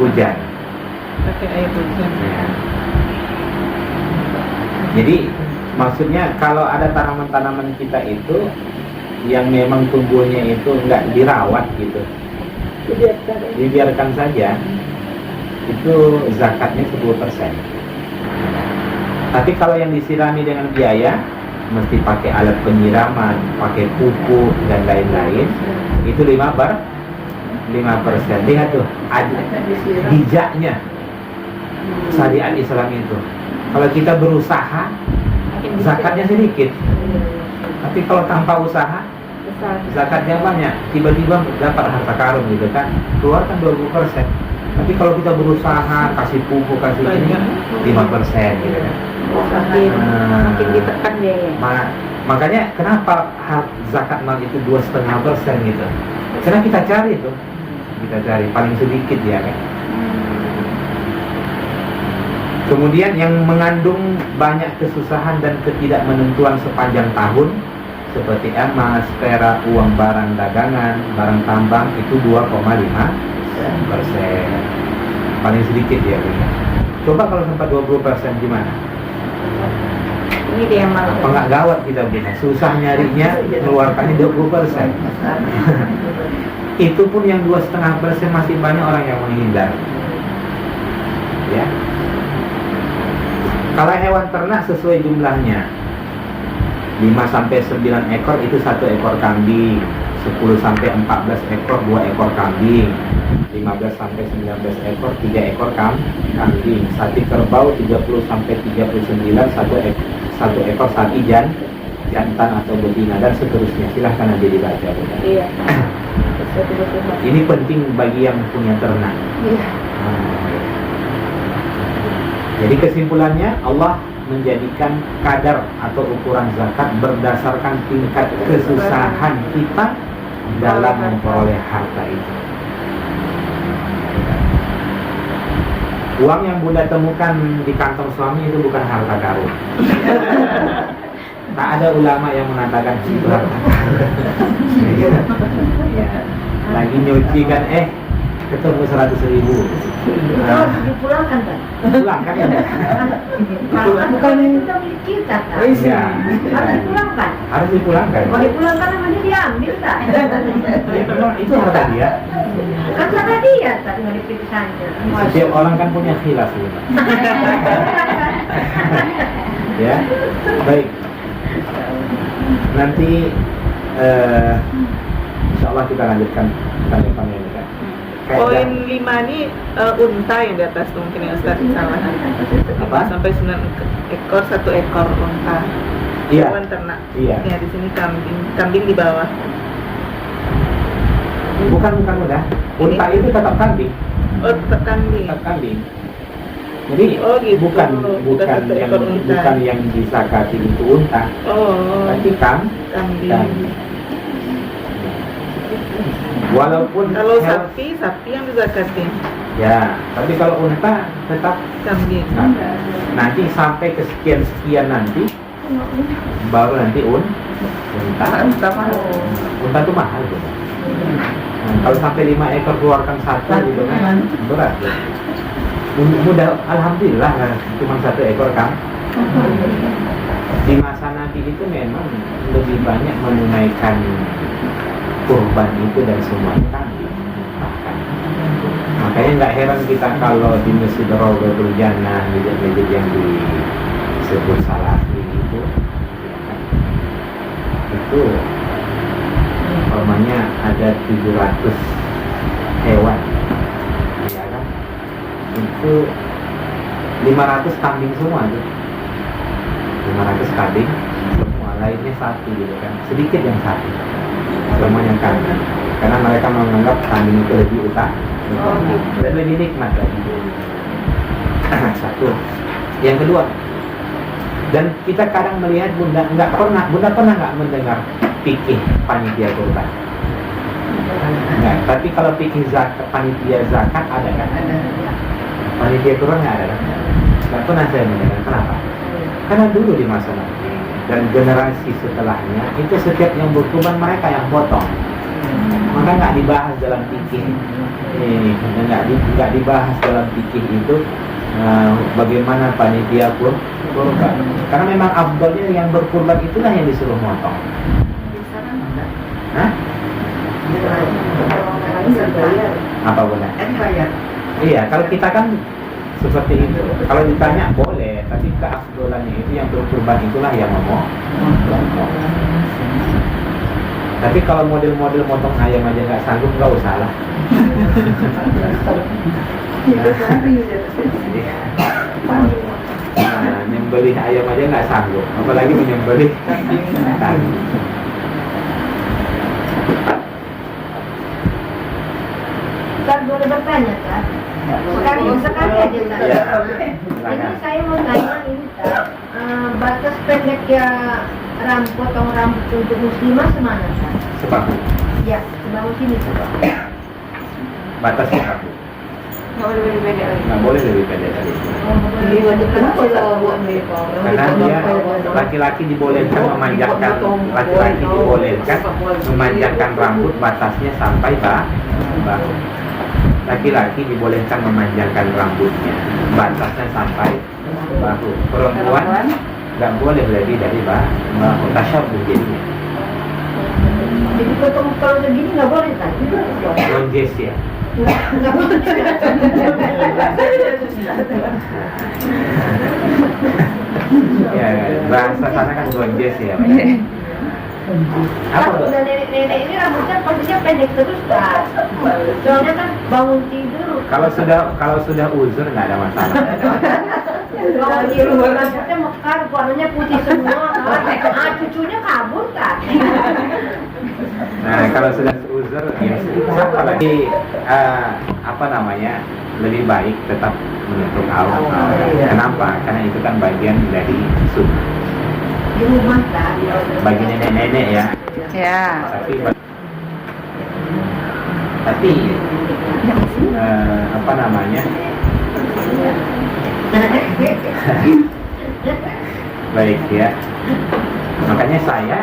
hujan. Pakai air hujan. Ya. Jadi maksudnya kalau ada tanaman-tanaman kita itu yang memang tumbuhnya itu enggak dirawat gitu, dibiarkan saja, itu zakatnya 10%. Tapi kalau yang disirami dengan biaya, mesti pakai alat penyiraman, pakai pupuk dan lain-lain, itu 5%. Lihat tuh, ada bijaknya syariat Islam itu. Kalau kita berusaha, zakatnya sedikit. Tapi kalau tanpa usaha, zakatnya banyak. Tiba-tiba dapat harta karun gitu kan, keluarkan 20%. Tapi kalau kita berusaha, kasih pupuk, kasih ini 5% gitu kan. Makin ditekan dia ya. Makanya kenapa zakat mal itu 2,5% gitu? Karena kita cari itu, paling sedikit ya kan. Kemudian yang mengandung banyak kesusahan dan ketidakmenentuan sepanjang tahun, seperti emas, perak, uang barang dagangan, barang tambang, itu 2,5%. Paling sedikit ya. Coba kalau sampai 20% gimana? Ini dia yang malu. Apa nggak gawat kita punya? Susah nyarinya, keluarkannya 20%. Itu pun yang 2,5% masih banyak orang yang menghindar. Ya. Kalau hewan ternak sesuai jumlahnya, 5-9 ekor itu 1 ekor kambing, 10-14 ekor 2 ekor kambing, 15-19 ekor 3 ekor kambing, sapi kerbau 30-39 1 ekor sapi jantan atau betina, dan seterusnya. Silahkan aja dibaca. Iya. Ini penting bagi yang punya ternak. Iya. Jadi kesimpulannya, Allah menjadikan kadar atau ukuran zakat berdasarkan tingkat kesusahan kita dalam memperoleh harta itu. Uang yang Bunda temukan di kantong suami itu bukan harta karun. Tak ada ulama yang mengatakan itu harta karun. Ya. Lagi nyuci kan, ketemu 100.000. Terus dipulangkan kan? Pulangkan ya. Bukan kita milik kita kan? Iya. Harus dipulangkan. Harus dipulangkan. Kalau dipulangkan namanya diambil tak? Ya, memang itu harta dia. Kan sama dia tak tinggal diperiksaannya. Setiap orang kan punya khilaf gitu. Ya, baik. Nanti insya Allah kita lanjutkan tanya-tanya ini kan. Poin 5 ini unta yang di atas tuh mungkin yang Ustaz salah. Apa? Sampai 9 ekor 1 ekor unta. Iya. Hewan ternak. Iya. Ya di sini kambing di bawah. Bukan udah. Unta itu tetap kambing. Oh, tetap kambing. Tetap kambing. Jadi Oh, gitu. bukan Bukan satu ekor unta. bukan yang disakati itu unta, Oh, tapi kambing. kambing. Walaupun Kalau sapi yang dizakatin. ya, tapi kalau unta tetap Kambing. nanti sampai ke sekian nanti baru nanti unta. Unta itu mahal gitu. Kalau sampai 5 ekor keluarkan 1 gitu kan berat ya. Mudah, alhamdulillah cuma 1 ekor kan. Di masa nanti itu memang lebih banyak menunaikan kurban itu dan semuanya kan. Makanya nggak heran kita kalau di Masjid Raudhatul Jannah, masjid yang disebut Salafi itu, itu umpamanya ada 700 hewan, ya kan? Itu 500 kambing semua tuh. 500 kambing, semua lainnya sapi gitu kan. Sedikit yang sapi. Semuanya kambing. Karena mereka menganggap kambing itu lebih utama. Lebih nikmat lagi. Satu. Yang kedua, dan kita kadang melihat bunda pernah nggak mendengar fikih panitia kurban? Enggak, tapi kalau fikih zakat, panitia zakat ada kan? Panitia kurban nggak ada kan? Nggak pernah saya mendengar. Kenapa? Karena dulu di masa Nabi dan generasi setelahnya itu setiap yang berkurban mereka yang potong. Maka nggak dibahas dalam fikih. Nggak dibahas dalam fikih itu bagaimana panitia kurban. Karena memang afdalnya yang berkurban itulah yang disuruh motong. Hah? Apa benar? Iya, kalau kita kan seperti itu. Kalau ditanya boleh, tapi keafdalannya itu yang berkurban itulah yang mau. Tapi kalau model-model motong ayam aja nggak sanggup, nggak usah lah. Nah, nyembelih ayam aja nggak sanggup, apalagi menyembelih kambing. Ustaz, boleh bertanya, Ustaz? Sekali aja, Ustaz. Ya. Ini saya mau tanya ini, Ustaz. Batas pendek ya potong rambut untuk muslimah semana, Ustaz? Sepaku. Ya, sebelah sini, Ustaz. Batasnya aku. Nggak boleh lebih beda lagi. Nggak boleh lebih pendek dari itu. Kenapa kalau buat Karena dia laki-laki dibolehkan memanjangkan rambut batasnya sampai bahu. Laki-laki dibolehkan memanjangkan rambutnya batasnya sampai bahu. Perempuan nggak boleh lebih dari bahu. Tasyabuh jadinya. Jadi potong kalau segini nggak boleh, Ustaz? Lonjes ya. Nggak boleh. Ya, bahasa sana kan lonjes ya. Apa Apa tuh? udah nenek-nenek ini rambutnya pastinya pendek terus, Ustaz. Soalnya kan bangun tidur. Kalau sudah uzur nggak ada masalah. Bangun tidur rambutnya mekar, warnanya putih semua. Cucunya kabur kan? Nah, kalau sudah uzur, ya apalagi lebih baik tetap menutup aurat. Kenapa? Karena itu kan bagian dari sunnah. Di rumah kan? Bagi nenek-nenek ya. Ya. Tapi baik ya. Makanya saya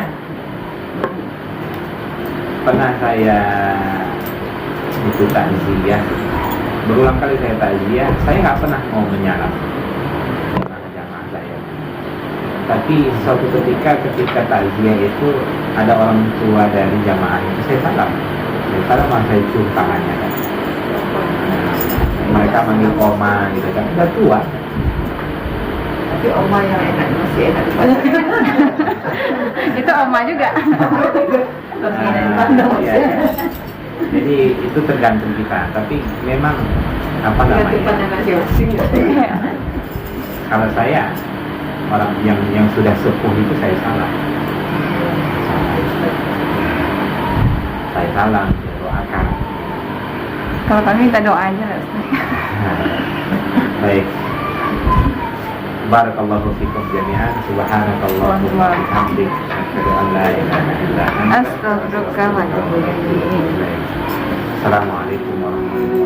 pernah itu takziah, berulang kali saya takziah, saya nggak pernah mau menyalap jamaah saya. Tapi suatu ketika takziah itu ada orang tua dari jamaah itu, saya salam saya cium tangannya kan. Mereka manggil oma gitu kan, udah tua. Tapi oma yang enak masih enak. Itu oma juga. Iya. Jadi itu tergantung kita. Tapi memang kalau saya orang yang sudah sepuh itu saya salam. Saya salam, doakan. Kalau kami minta doa aja lah. Baik. Barakallahu fikum jami'an. Subhanakallahumma wa bihamdik, asyhadu an la ilaha illa anta, Astaghfiruka wa atubu ilaik. Assalamualaikum warahmatullahi wabarakatuh.